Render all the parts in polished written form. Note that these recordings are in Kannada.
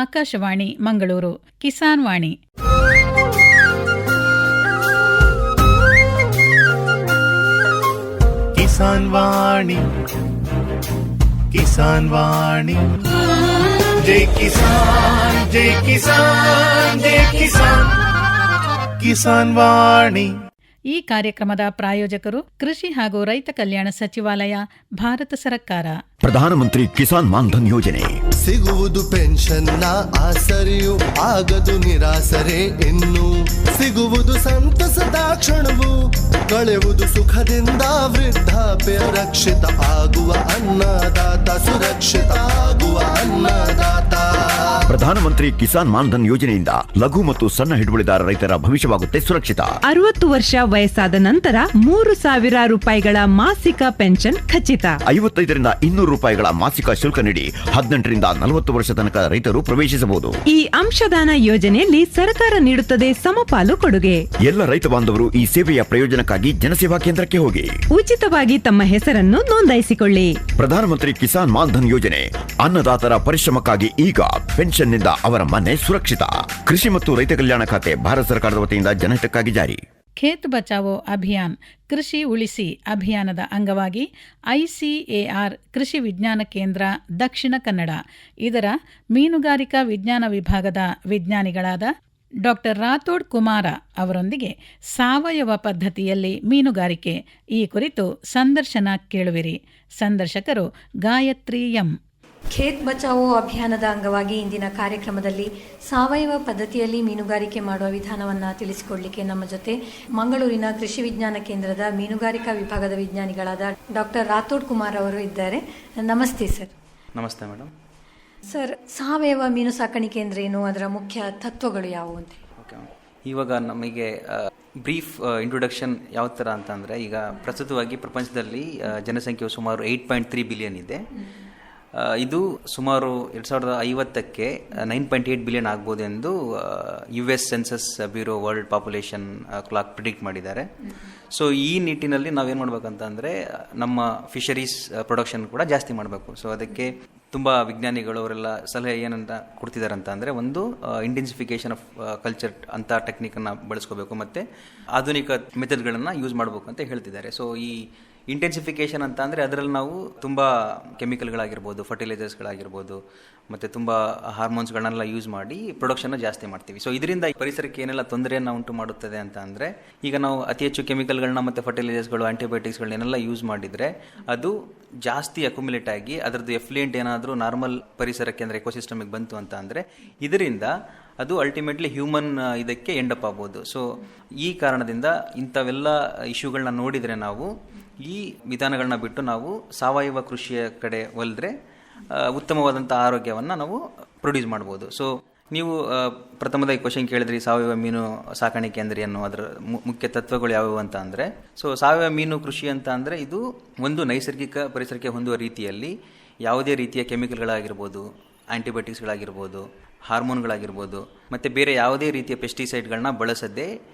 ಆಕಾಶವಾಣಿ ಮಂಗಳೂರು ಕಿಸಾನ್ ವಾಣಿ. ಕಿಸಾನ್ ವಾಣಿ, ಕಿಸಾನ್ ವಾಣಿ, ಜೈ ಕಿಸಾನ್, ಜೈ ಕಿಸಾನ್, ಜೈ ಕಿಸಾನ್, ಕಿಸಾನ್ ವಾಣಿ. ಈ ಕಾರ್ಯಕ್ರಮದ ಪ್ರಾಯೋಜಕರು ಕೃಷಿ ಹಾಗೂ ರೈತ ಕಲ್ಯಾಣ ಸಚಿವಾಲಯ, ಭಾರತ ಸರ್ಕಾರ. ಪ್ರಧಾನಮಂತ್ರಿ ಕಿಸಾನ್ ಮಾನ್ಧನ್ ಯೋಜನೆ ಸಿಗುವುದು ಪೆನ್ಷನ್ನ ಆಸರೆಯು, ಆಗದು ನಿರಾಸರೆ ಇನ್ನು, ಸಿಗುವುದು ಸಂತಸದ ಕ್ಷಣವು, ಕಳೆಯುವುದು ಸುಖದಿಂದ ವೃದ್ಧಾಪ್ಯ ರಕ್ಷಿತ ಆಗುವ ಅನ್ನದಾತ ಸುರಕ್ಷಿತ ಆಗುವ ಅನ್ನದಾತ. ಪ್ರಧಾನಮಂತ್ರಿ ಕಿಸಾನ್ ಮಾನ್ಧನ್ ಯೋಜನೆಯಿಂದ ಲಘು ಮತ್ತು ಸಣ್ಣ ಹಿಡುವಳಿದಾರ ರೈತರ ಭವಿಷ್ಯವಾಗುತ್ತೆ ಸುರಕ್ಷಿತ. 60 ವರ್ಷ ವಯಸ್ಸಾದ ನಂತರ 3,000 ರೂಪಾಯಿಗಳ ಮಾಸಿಕ ಪೆನ್ಷನ್ ಖಚಿತ. 55ರಿಂದ 200 ರೂಪಾಯಿಗಳ ಮಾಸಿಕ ಶುಲ್ಕ ನೀಡಿ 18ರಿಂದ 40 ವರ್ಷ ತನಕ ರೈತರು ಪ್ರವೇಶಿಸಬಹುದು. ಈ ಅಂಶದಾನ ಯೋಜನೆಯಲ್ಲಿ ಸರ್ಕಾರ ನೀಡುತ್ತದೆ ಸಮಪಾಲು ಕೊಡುಗೆ. ಎಲ್ಲ ರೈತ ಬಾಂಧವರು ಈ ಸೇವೆಯ ಪ್ರಯೋಜನಕ್ಕಾಗಿ ಜನಸೇವಾ ಕೇಂದ್ರಕ್ಕೆ ಹೋಗಿ ಉಚಿತವಾಗಿ ತಮ್ಮ ಹೆಸರನ್ನು ನೋಂದಾಯಿಸಿಕೊಳ್ಳಿ. ಪ್ರಧಾನಮಂತ್ರಿ ಕಿಸಾನ್ ಮಾನ್ಧನ್ ಯೋಜನೆ ಅನ್ನದಾತರ ಪರಿಶ್ರಮಕ್ಕಾಗಿ ಈಗ, ಪೆನ್ಷನ್ನಿಂದ ಅವರ ಮನೆ ಸುರಕ್ಷಿತ. ಕೃಷಿ ಮತ್ತು ರೈತ ಕಲ್ಯಾಣ ಖಾತೆ ಭಾರತ ಸರ್ಕಾರದ ವತಿಯಿಂದ ಜನಹಿತಕ್ಕಾಗಿ ಜಾರಿ. ಖೇತ್ ಬಚಾವೋ ಅಭಿಯಾನ್ ಕೃಷಿ ಉಳಿಸಿ ಅಭಿಯಾನದ ಅಂಗವಾಗಿ ICAR ಕೃಷಿ ವಿಜ್ಞಾನ ಕೇಂದ್ರ ದಕ್ಷಿಣ ಕನ್ನಡ ಇದರ ಮೀನುಗಾರಿಕಾ ವಿಜ್ಞಾನ ವಿಭಾಗದ ವಿಜ್ಞಾನಿಗಳಾದ ಡಾ. ರಾಥೋಡ್ ಕುಮಾರ ಅವರೊಂದಿಗೆ ಸಾವಯವ ಪದ್ಧತಿಯಲ್ಲಿ ಮೀನುಗಾರಿಕೆ ಈ ಕುರಿತು ಸಂದರ್ಶನ ಕೇಳುವಿರಿ. ಸಂದರ್ಶಕರು ಗಾಯತ್ರಿ ಎಂ. ಖೇತ್ ಬಚಾವೋ ಅಭಿಯಾನದ ಅಂಗವಾಗಿ ಇಂದಿನ ಕಾರ್ಯಕ್ರಮದಲ್ಲಿ ಸಾವಯವ ಪದ್ಧತಿಯಲ್ಲಿ ಮೀನುಗಾರಿಕೆ ಮಾಡುವ ವಿಧಾನವನ್ನು ತಿಳಿಸಿಕೊಡಲಿಕ್ಕೆ ನಮ್ಮ ಜೊತೆ ಮಂಗಳೂರಿನ ಕೃಷಿ ವಿಜ್ಞಾನ ಕೇಂದ್ರದ ಮೀನುಗಾರಿಕಾ ವಿಭಾಗದ ವಿಜ್ಞಾನಿಗಳಾದ ಡಾ. ರಾಥೋಡ್ ಕುಮಾರ್ ಅವರು ಇದ್ದಾರೆ. ನಮಸ್ತೆ ಸರ್. ನಮಸ್ತೆ ಮೇಡಮ್. ಸರ್, ಸಾವಯವ ಮೀನು ಸಾಕಾಣಿಕೆ ಅಂದರೆ ಏನು, ಅದರ ಮುಖ್ಯ ತತ್ವಗಳು ಯಾವುವು ಅಂತ? ಓಕೆ, ಇವಾಗ ನಮಗೆ ಬ್ರೀಫ್ ಇಂಟ್ರೊಡಕ್ಷನ್ ಯಾವ ಥರ ಅಂತಂದರೆ, ಈಗ ಪ್ರಸ್ತುತವಾಗಿ ಪ್ರಪಂಚದಲ್ಲಿ ಜನಸಂಖ್ಯೆಯು ಸುಮಾರು 8.3 ಬಿಲಿಯನ್ ಇದೆ. ಇದು ಸುಮಾರು 2050ಕ್ಕೆ 9.8 ಬಿಲಿಯನ್ ಆಗ್ಬೋದು ಎಂದು US census bureau world population clock predict ಮಾಡಿದ್ದಾರೆ. ಸೊ ಈ ನಿಟ್ಟಿನಲ್ಲಿ ನಾವೇನು ಮಾಡಬೇಕಂತ ಅಂದರೆ, ನಮ್ಮ ಫಿಶರೀಸ್ ಪ್ರೊಡಕ್ಷನ್ ಕೂಡ ಜಾಸ್ತಿ ಮಾಡಬೇಕು. ಸೊ ಅದಕ್ಕೆ ತುಂಬ ವಿಜ್ಞಾನಿಗಳು ಅವರೆಲ್ಲ ಸಲಹೆ ಏನಂತ ಕೊಡ್ತಿದ್ದಾರೆ ಅಂತ ಅಂದರೆ, ಒಂದು ಇಂಟೆನ್ಸಿಫಿಕೇಶನ್ ಆಫ್ ಕಲ್ಚರ್ ಅಂತ ಟೆಕ್ನಿಕನ್ನು ಬಳಸ್ಕೋಬೇಕು, ಮತ್ತು ಆಧುನಿಕ ಮೆಥಡ್ಗಳನ್ನು ಯೂಸ್ ಮಾಡಬೇಕು ಅಂತ ಹೇಳ್ತಿದ್ದಾರೆ. ಸೊ ಈ ಇಂಟೆನ್ಸಿಫಿಕೇಶನ್ ಅಂತ ಅಂದರೆ ಅದರಲ್ಲಿ ನಾವು ತುಂಬ ಕೆಮಿಕಲ್ಗಳಾಗಿರ್ಬೋದು, ಫರ್ಟಿಲೈಸರ್ಸ್ಗಳಾಗಿರ್ಬೋದು, ಮತ್ತು ತುಂಬ ಹಾರ್ಮೋನ್ಸ್ಗಳನ್ನೆಲ್ಲ ಯೂಸ್ ಮಾಡಿ ಪ್ರೊಡಕ್ಷನ್ನ ಜಾಸ್ತಿ ಮಾಡ್ತೀವಿ. ಸೊ ಇದರಿಂದ ಪರಿಸರಕ್ಕೆ ಏನೆಲ್ಲ ತೊಂದರೆಯನ್ನು ಉಂಟು ಮಾಡುತ್ತದೆ ಅಂತ ಅಂದರೆ, ಈಗ ನಾವು ಅತಿ ಹೆಚ್ಚು ಕೆಮಿಕಲ್ಗಳನ್ನ ಮತ್ತು ಫರ್ಟಿಲೈಸರ್ಸ್ಗಳು, ಆಂಟಿಬಯೋಟಿಕ್ಸ್ಗಳನ್ನೆಲ್ಲ ಯೂಸ್ ಮಾಡಿದರೆ ಅದು ಜಾಸ್ತಿ ಅಕ್ಯುಮುಲೇಟ್ ಆಗಿ ಅದರದ್ದು ಎಫ್ಲುಯೆಂಟ್ ಏನಾದರೂ ನಾರ್ಮಲ್ ಪರಿಸರಕ್ಕೆ ಅಂದರೆ ಎಕೋಸಿಸ್ಟಮಿಗೆ ಬಂತು ಅಂತ ಅಂದರೆ, ಇದರಿಂದ ಅದು ಅಲ್ಟಿಮೇಟ್ಲಿ ಹ್ಯೂಮನ್ ಇದಕ್ಕೆ ಎಂಡಪ್ ಆಗ್ಬೋದು. ಸೊ ಈ ಕಾರಣದಿಂದ ಇಂಥವೆಲ್ಲ ಇಶ್ಯೂಗಳನ್ನ ನೋಡಿದರೆ ನಾವು ಈ ವಿಧಾನಗಳನ್ನ ಬಿಟ್ಟು ನಾವು ಸಾವಯವ ಕೃಷಿಯ ಕಡೆ ಒಲಿದ್ರೆ ಉತ್ತಮವಾದಂಥ ಆರೋಗ್ಯವನ್ನು ನಾವು ಪ್ರೊಡ್ಯೂಸ್ ಮಾಡ್ಬೋದು. ಸೊ ನೀವು ಪ್ರಥಮದಾಗಿ ಕ್ವಶನ್ ಕೇಳಿದ್ರಿ, ಸಾವಯವ ಮೀನು ಸಾಕಾಣಿಕೆ ಅಂದರೆ ಏನು, ಅದರ ಮುಖ್ಯ ತತ್ವಗಳು ಯಾವುವು ಅಂತ ಅಂದರೆ, ಸೊ ಸಾವಯವ ಮೀನು ಕೃಷಿ ಅಂತ ಅಂದರೆ ಇದು ಒಂದು ನೈಸರ್ಗಿಕ ಪರಿಸರಕ್ಕೆ ಹೊಂದುವ ರೀತಿಯಲ್ಲಿ ಯಾವುದೇ ರೀತಿಯ ಕೆಮಿಕಲ್ಗಳಾಗಿರ್ಬೋದು, ಆಂಟಿಬಯೋಟಿಕ್ಸ್ಗಳಾಗಿರ್ಬೋದು, ಹಾರ್ಮೋನ್ಗಳಾಗಿರ್ಬೋದು, ಮತ್ತು ಬೇರೆ ಯಾವುದೇ ರೀತಿಯ ಪೆಸ್ಟಿಸೈಡ್ಗಳನ್ನ ಬಳಸದೆ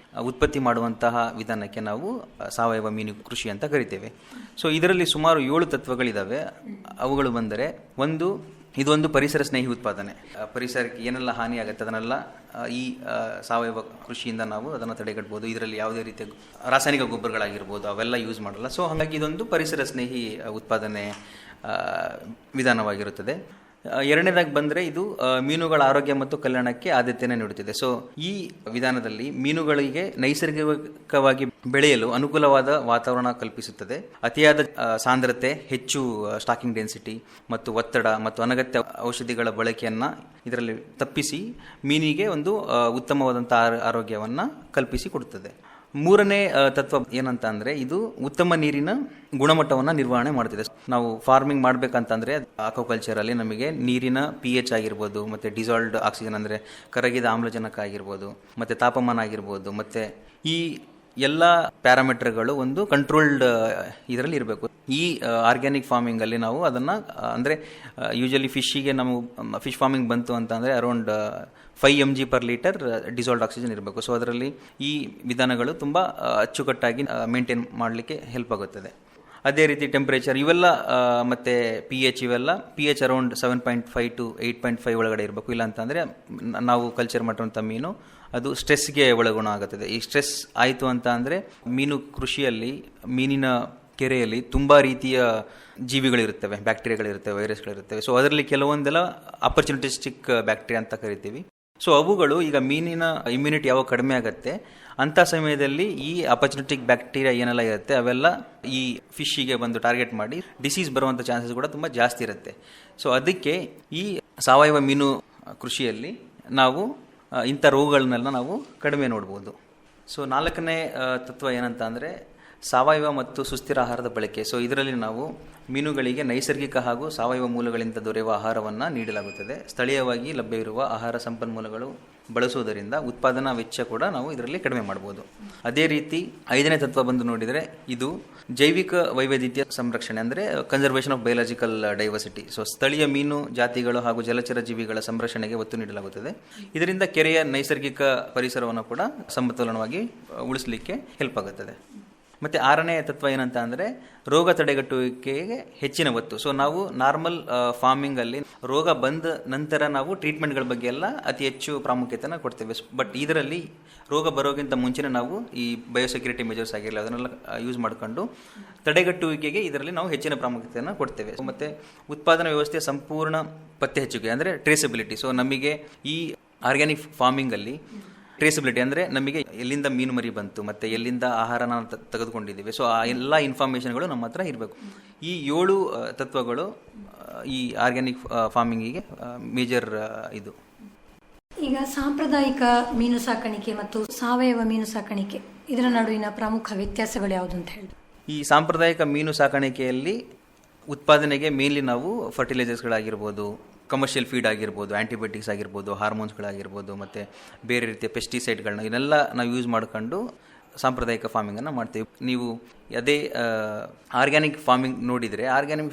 ಉತ್ಪತ್ತಿ ಮಾಡುವಂತಹ ವಿಧಾನಕ್ಕೆ ನಾವು ಸಾವಯವ ಮೀನು ಕೃಷಿ ಅಂತ ಕರಿತೇವೆ. ಸೊ ಇದರಲ್ಲಿ ಸುಮಾರು 7 ತತ್ವಗಳಿದ್ದಾವೆ. ಅವುಗಳು ಬಂದರೆ, ಇದೊಂದು ಪರಿಸರ ಸ್ನೇಹಿ ಉತ್ಪಾದನೆ. ಪರಿಸರಕ್ಕೆ ಏನೆಲ್ಲ ಹಾನಿ ಆಗುತ್ತೆ ಅದನ್ನೆಲ್ಲ ಈ ಸಾವಯವ ಕೃಷಿಯಿಂದ ನಾವು ಅದನ್ನು ತಡೆಗಟ್ಟಬಹುದು. ಇದರಲ್ಲಿ ಯಾವುದೇ ರೀತಿಯ ರಾಸಾಯನಿಕ ಗೊಬ್ಬರಗಳಾಗಿರ್ಬೋದು ಅವೆಲ್ಲ ಯೂಸ್ ಮಾಡಲ್ಲ. ಸೊ ಹಾಗಾಗಿ ಇದೊಂದು ಪರಿಸರ ಸ್ನೇಹಿ ಉತ್ಪಾದನೆ ವಿಧಾನವಾಗಿರುತ್ತದೆ. ಎರಡನೇದಾಗಿ ಬಂದರೆ, ಇದು ಮೀನುಗಳ ಆರೋಗ್ಯ ಮತ್ತು ಕಲ್ಯಾಣಕ್ಕೆ ಆದ್ಯತೆಯನ್ನು ನೀಡುತ್ತಿದೆ. ಸೊ ಈ ವಿಧಾನದಲ್ಲಿ ಮೀನುಗಳಿಗೆ ನೈಸರ್ಗಿಕವಾಗಿ ಬೆಳೆಯಲು ಅನುಕೂಲವಾದ ವಾತಾವರಣ ಕಲ್ಪಿಸುತ್ತದೆ. ಅತಿಯಾದ ಸಾಂದ್ರತೆ, ಹೆಚ್ಚು ಸ್ಟಾಕಿಂಗ್ ಡೆನ್ಸಿಟಿ ಮತ್ತು ಒತ್ತಡ ಮತ್ತು ಅನಗತ್ಯ ಔಷಧಿಗಳ ಬಳಕೆಯನ್ನು ಇದರಲ್ಲಿ ತಪ್ಪಿಸಿ ಮೀನಿಗೆ ಒಂದು ಉತ್ತಮವಾದಂಥ ಆರೋಗ್ಯವನ್ನು ಕಲ್ಪಿಸಿ ಕೊಡುತ್ತದೆ. ಮೂರನೇ ತತ್ವ ಏನಂತ ಅಂದರೆ, ಇದು ಉತ್ತಮ ನೀರಿನ ಗುಣಮಟ್ಟವನ್ನು ನಿರ್ವಹಣೆ ಮಾಡ್ತಿದೆ. ನಾವು ಫಾರ್ಮಿಂಗ್ ಮಾಡಬೇಕಂತಂದರೆ ಆಕ್ವಾಕಲ್ಚರಲ್ಲಿ ನಮಗೆ ನೀರಿನ pH ಆಗಿರ್ಬೋದು, ಮತ್ತು ಡಿಸಾಲ್ವ್ಡ್ ಆಕ್ಸಿಜನ್ ಅಂದರೆ ಕರಗಿದ ಆಮ್ಲಜನಕ ಆಗಿರ್ಬೋದು, ಮತ್ತು ತಾಪಮಾನ ಆಗಿರ್ಬೋದು, ಮತ್ತು ಈ ಎಲ್ಲ ಪ್ಯಾರಾಮೀಟರ್ಗಳು ಒಂದು ಕಂಟ್ರೋಲ್ಡ್ ಇದರಲ್ಲಿ ಇರಬೇಕು. ಈ ಆರ್ಗ್ಯಾನಿಕ್ ಫಾರ್ಮಿಂಗಲ್ಲಿ ನಾವು ಅದನ್ನು ಅಂದರೆ ಯೂಶಲಿ ಫಿಶ್ಶಿಗೆ ನಾವು ಫಿಶ್ ಫಾರ್ಮಿಂಗ್ ಬಂತು ಅಂತ ಅಂದರೆ ಅರೌಂಡ್ 5 mg/ಲೀಟರ್ ಡಿಸಾಲ್ವ್ಡ್ ಆಕ್ಸಿಜನ್ ಇರಬೇಕು. ಸೊ ಅದರಲ್ಲಿ ಈ ವಿಧಾನಗಳು ತುಂಬ ಅಚ್ಚುಕಟ್ಟಾಗಿ ಮೇಂಟೈನ್ ಮಾಡಲಿಕ್ಕೆ ಹೆಲ್ಪ್ ಆಗುತ್ತದೆ. ಅದೇ ರೀತಿ ಟೆಂಪ್ರೇಚರ್ ಇವೆಲ್ಲ ಮತ್ತು pH ಇವೆಲ್ಲ pH ಅರೌಂಡ್ 7.5 to 8.5 ಒಳಗಡೆ ಇರಬೇಕು. ಇಲ್ಲ ಅಂತಂದರೆ ನಾವು ಕಲ್ಚರ್ ಮಾಡಿರುವಂಥ ಮೀನು ಅದು ಸ್ಟ್ರೆಸ್ಗೆ ಒಳಗುಣ ಆಗುತ್ತದೆ. ಈ ಸ್ಟ್ರೆಸ್ ಆಯಿತು ಅಂತ ಅಂದರೆ ಮೀನು ಕೃಷಿಯಲ್ಲಿ ಮೀನಿನ ಕೆರೆಯಲ್ಲಿ ತುಂಬ ರೀತಿಯ ಜೀವಿಗಳಿರುತ್ತವೆ, ಬ್ಯಾಕ್ಟೀರಿಯಾಗಳಿರ್ತವೆ, ವೈರಸ್ಗಳಿರ್ತವೆ. ಸೊ ಅದರಲ್ಲಿ ಕೆಲವೊಂದೆಲ್ಲ ಅಪರ್ಚುನಿಟಿಸ್ಟಿಕ್ ಬ್ಯಾಕ್ಟೀರಿಯಾ ಅಂತ ಕರಿತೀವಿ. ಸೊ ಅವುಗಳು ಈಗ ಮೀನಿನ ಇಮ್ಯುನಿಟಿ ಯಾವಾಗ ಕಡಿಮೆ ಆಗುತ್ತೆ ಅಂಥ ಸಮಯದಲ್ಲಿ ಈ ಅಪರ್ಚುನಿಟಿಕ್ ಬ್ಯಾಕ್ಟೀರಿಯಾ ಏನೆಲ್ಲ ಇರುತ್ತೆ ಅವೆಲ್ಲ ಈ ಫಿಶ್ಶಿಗೆ ಬಂದು ಟಾರ್ಗೆಟ್ ಮಾಡಿ ಡಿಸೀಸ್ ಬರುವಂಥ ಚಾನ್ಸಸ್ ಕೂಡ ತುಂಬ ಜಾಸ್ತಿ ಇರುತ್ತೆ. ಸೊ ಅದಕ್ಕೆ ಈ ಸಾವಯವ ಮೀನು ಕೃಷಿಯಲ್ಲಿ ನಾವು ಇಂಥ ರೋಗಗಳನ್ನೆಲ್ಲ ನಾವು ಕಡಿಮೆ ನೋಡ್ಬೋದು. ಸೊ 4ನೇ ತತ್ವ ಏನಂತ ಅಂದರೆ ಸಾವಯವ ಮತ್ತು ಸುಸ್ಥಿರ ಆಹಾರದ ಬಳಕೆ. ಸೊ ಇದರಲ್ಲಿ ನಾವು ಮೀನುಗಳಿಗೆ ನೈಸರ್ಗಿಕ ಹಾಗೂ ಸಾವಯವ ಮೂಲಗಳಿಂದ ದೊರೆಯುವ ಆಹಾರವನ್ನು ನೀಡಲಾಗುತ್ತದೆ. ಸ್ಥಳೀಯವಾಗಿ ಲಭ್ಯವಿರುವ ಆಹಾರ ಸಂಪನ್ಮೂಲಗಳು ಬಳಸುವುದರಿಂದ ಉತ್ಪಾದನಾ ವೆಚ್ಚ ಕೂಡ ನಾವು ಇದರಲ್ಲಿ ಕಡಿಮೆ ಮಾಡ್ಬೋದು. ಅದೇ ರೀತಿ 5ನೇ ತತ್ವ ಬಂದು ನೋಡಿದರೆ ಇದು ಜೈವಿಕ ವೈವಿಧ್ಯತೆಯ ಸಂರಕ್ಷಣೆ, ಅಂದರೆ conservation of biological diversity. So ಸ್ಥಳೀಯ ಮೀನು ಜಾತಿಗಳು ಹಾಗೂ ಜಲಚರ ಜೀವಿಗಳ ಸಂರಕ್ಷಣೆಗೆ ಒತ್ತು ನೀಡಲಾಗುತ್ತದೆ. ಇದರಿಂದ ಕೆರೆಯ ನೈಸರ್ಗಿಕ ಪರಿಸರವನ್ನು ಕೂಡ ಸಮತೋಲನವಾಗಿ ಉಳಿಸಲಿಕ್ಕೆ ಹೆಲ್ಪ್ ಆಗುತ್ತದೆ. ಮತ್ತು 6ನೇ ತತ್ವ ಏನಂತ ಅಂದರೆ ರೋಗ ತಡೆಗಟ್ಟುವಿಕೆಗೆ ಹೆಚ್ಚಿನ ಒತ್ತು. ಸೊ ನಾವು ನಾರ್ಮಲ್ ಫಾರ್ಮಿಂಗಲ್ಲಿ ರೋಗ ಬಂದ ನಂತರ ನಾವು ಟ್ರೀಟ್ಮೆಂಟ್ಗಳ ಬಗ್ಗೆ ಎಲ್ಲ ಅತಿ ಹೆಚ್ಚು ಪ್ರಾಮುಖ್ಯತೆಯನ್ನು ಕೊಡ್ತೇವೆ. ಬಟ್ ಇದರಲ್ಲಿ ರೋಗ ಬರೋಕ್ಕಿಂತ ಮುಂಚೆನೇ ನಾವು ಈ ಬಯೋಸೆಕ್ಯೂರಿಟಿ ಮೆಜರ್ಸ್ ಆಗಿರಲಿ ಅದನ್ನೆಲ್ಲ ಯೂಸ್ ಮಾಡಿಕೊಂಡು ತಡೆಗಟ್ಟುವಿಕೆಗೆ ಇದರಲ್ಲಿ ನಾವು ಹೆಚ್ಚಿನ ಪ್ರಾಮುಖ್ಯತೆಯನ್ನು ಕೊಡ್ತೇವೆ. ಮತ್ತು ಉತ್ಪಾದನಾ ವ್ಯವಸ್ಥೆಯ ಸಂಪೂರ್ಣ ಪತ್ತೆ ಹಚ್ಚುವಿಕೆ ಅಂದರೆ ಟ್ರೇಸಬಿಲಿಟಿ. ಸೊ ನಮಗೆ ಈ ಆರ್ಗ್ಯಾನಿಕ್ ಫಾರ್ಮಿಂಗಲ್ಲಿ ಟ್ರೇಸಬಿಲಿಟಿ ಅಂದರೆ ನಮಗೆ ಎಲ್ಲಿಂದ ಮೀನು ಮರಿ ಬಂತು ಮತ್ತು ಎಲ್ಲಿಂದ ಆಹಾರನ ತೆಗೆದುಕೊಂಡಿದ್ದೀವಿ. ಸೊ ಆ ಎಲ್ಲ ಇನ್ಫಾರ್ಮೇಷನ್ಗಳು ನಮ್ಮ ಹತ್ರ ಇರಬೇಕು. ಈ 7 ತತ್ವಗಳು ಈ ಆರ್ಗ್ಯಾನಿಕ್ ಫಾರ್ಮಿಂಗಿಗೆ ಮೇಜರ್ ಇದು. ಈಗ ಸಾಂಪ್ರದಾಯಿಕ ಮೀನು ಸಾಕಾಣಿಕೆ ಮತ್ತು ಸಾವಯವ ಮೀನು ಸಾಕಾಣಿಕೆ ಇದರ ನಡುವಿನ ಪ್ರಮುಖ ವ್ಯತ್ಯಾಸಗಳು ಯಾವುದು ಅಂತ ಹೇಳಿ? ಈ ಸಾಂಪ್ರದಾಯಿಕ ಮೀನು ಸಾಕಾಣಿಕೆಯಲ್ಲಿ ಉತ್ಪಾದನೆಗೆ ಮೇನ್ಲಿ ನಾವು ಫರ್ಟಿಲೈಸರ್ಸ್ಗಳಾಗಿರ್ಬೋದು, ಕಮರ್ಷಿಯಲ್ ಫೀಡ್ ಆಗಿರ್ಬೋದು, ಆ್ಯಂಟಿಬಯೋಟಿಕ್ಸ್ ಆಗಿರ್ಬೋದು, ಹಾರ್ಮೋನ್ಸ್ಗಳಾಗಿರ್ಬೋದು, ಮತ್ತು ಬೇರೆ ರೀತಿಯ ಪೆಸ್ಟಿಸೈಡ್ಗಳನ್ನ ಇದನ್ನೆಲ್ಲ ನಾವು ಯೂಸ್ ಮಾಡ್ಕೊಂಡು ಸಾಂಪ್ರದಾಯಿಕ ಫಾರ್ಮಿಂಗನ್ನು ಮಾಡ್ತೀವಿ. ನೀವು ಅದೇ ಆರ್ಗ್ಯಾನಿಕ್ ಫಾರ್ಮಿಂಗ್ ನೋಡಿದರೆ ಆರ್ಗ್ಯಾನಿಕ್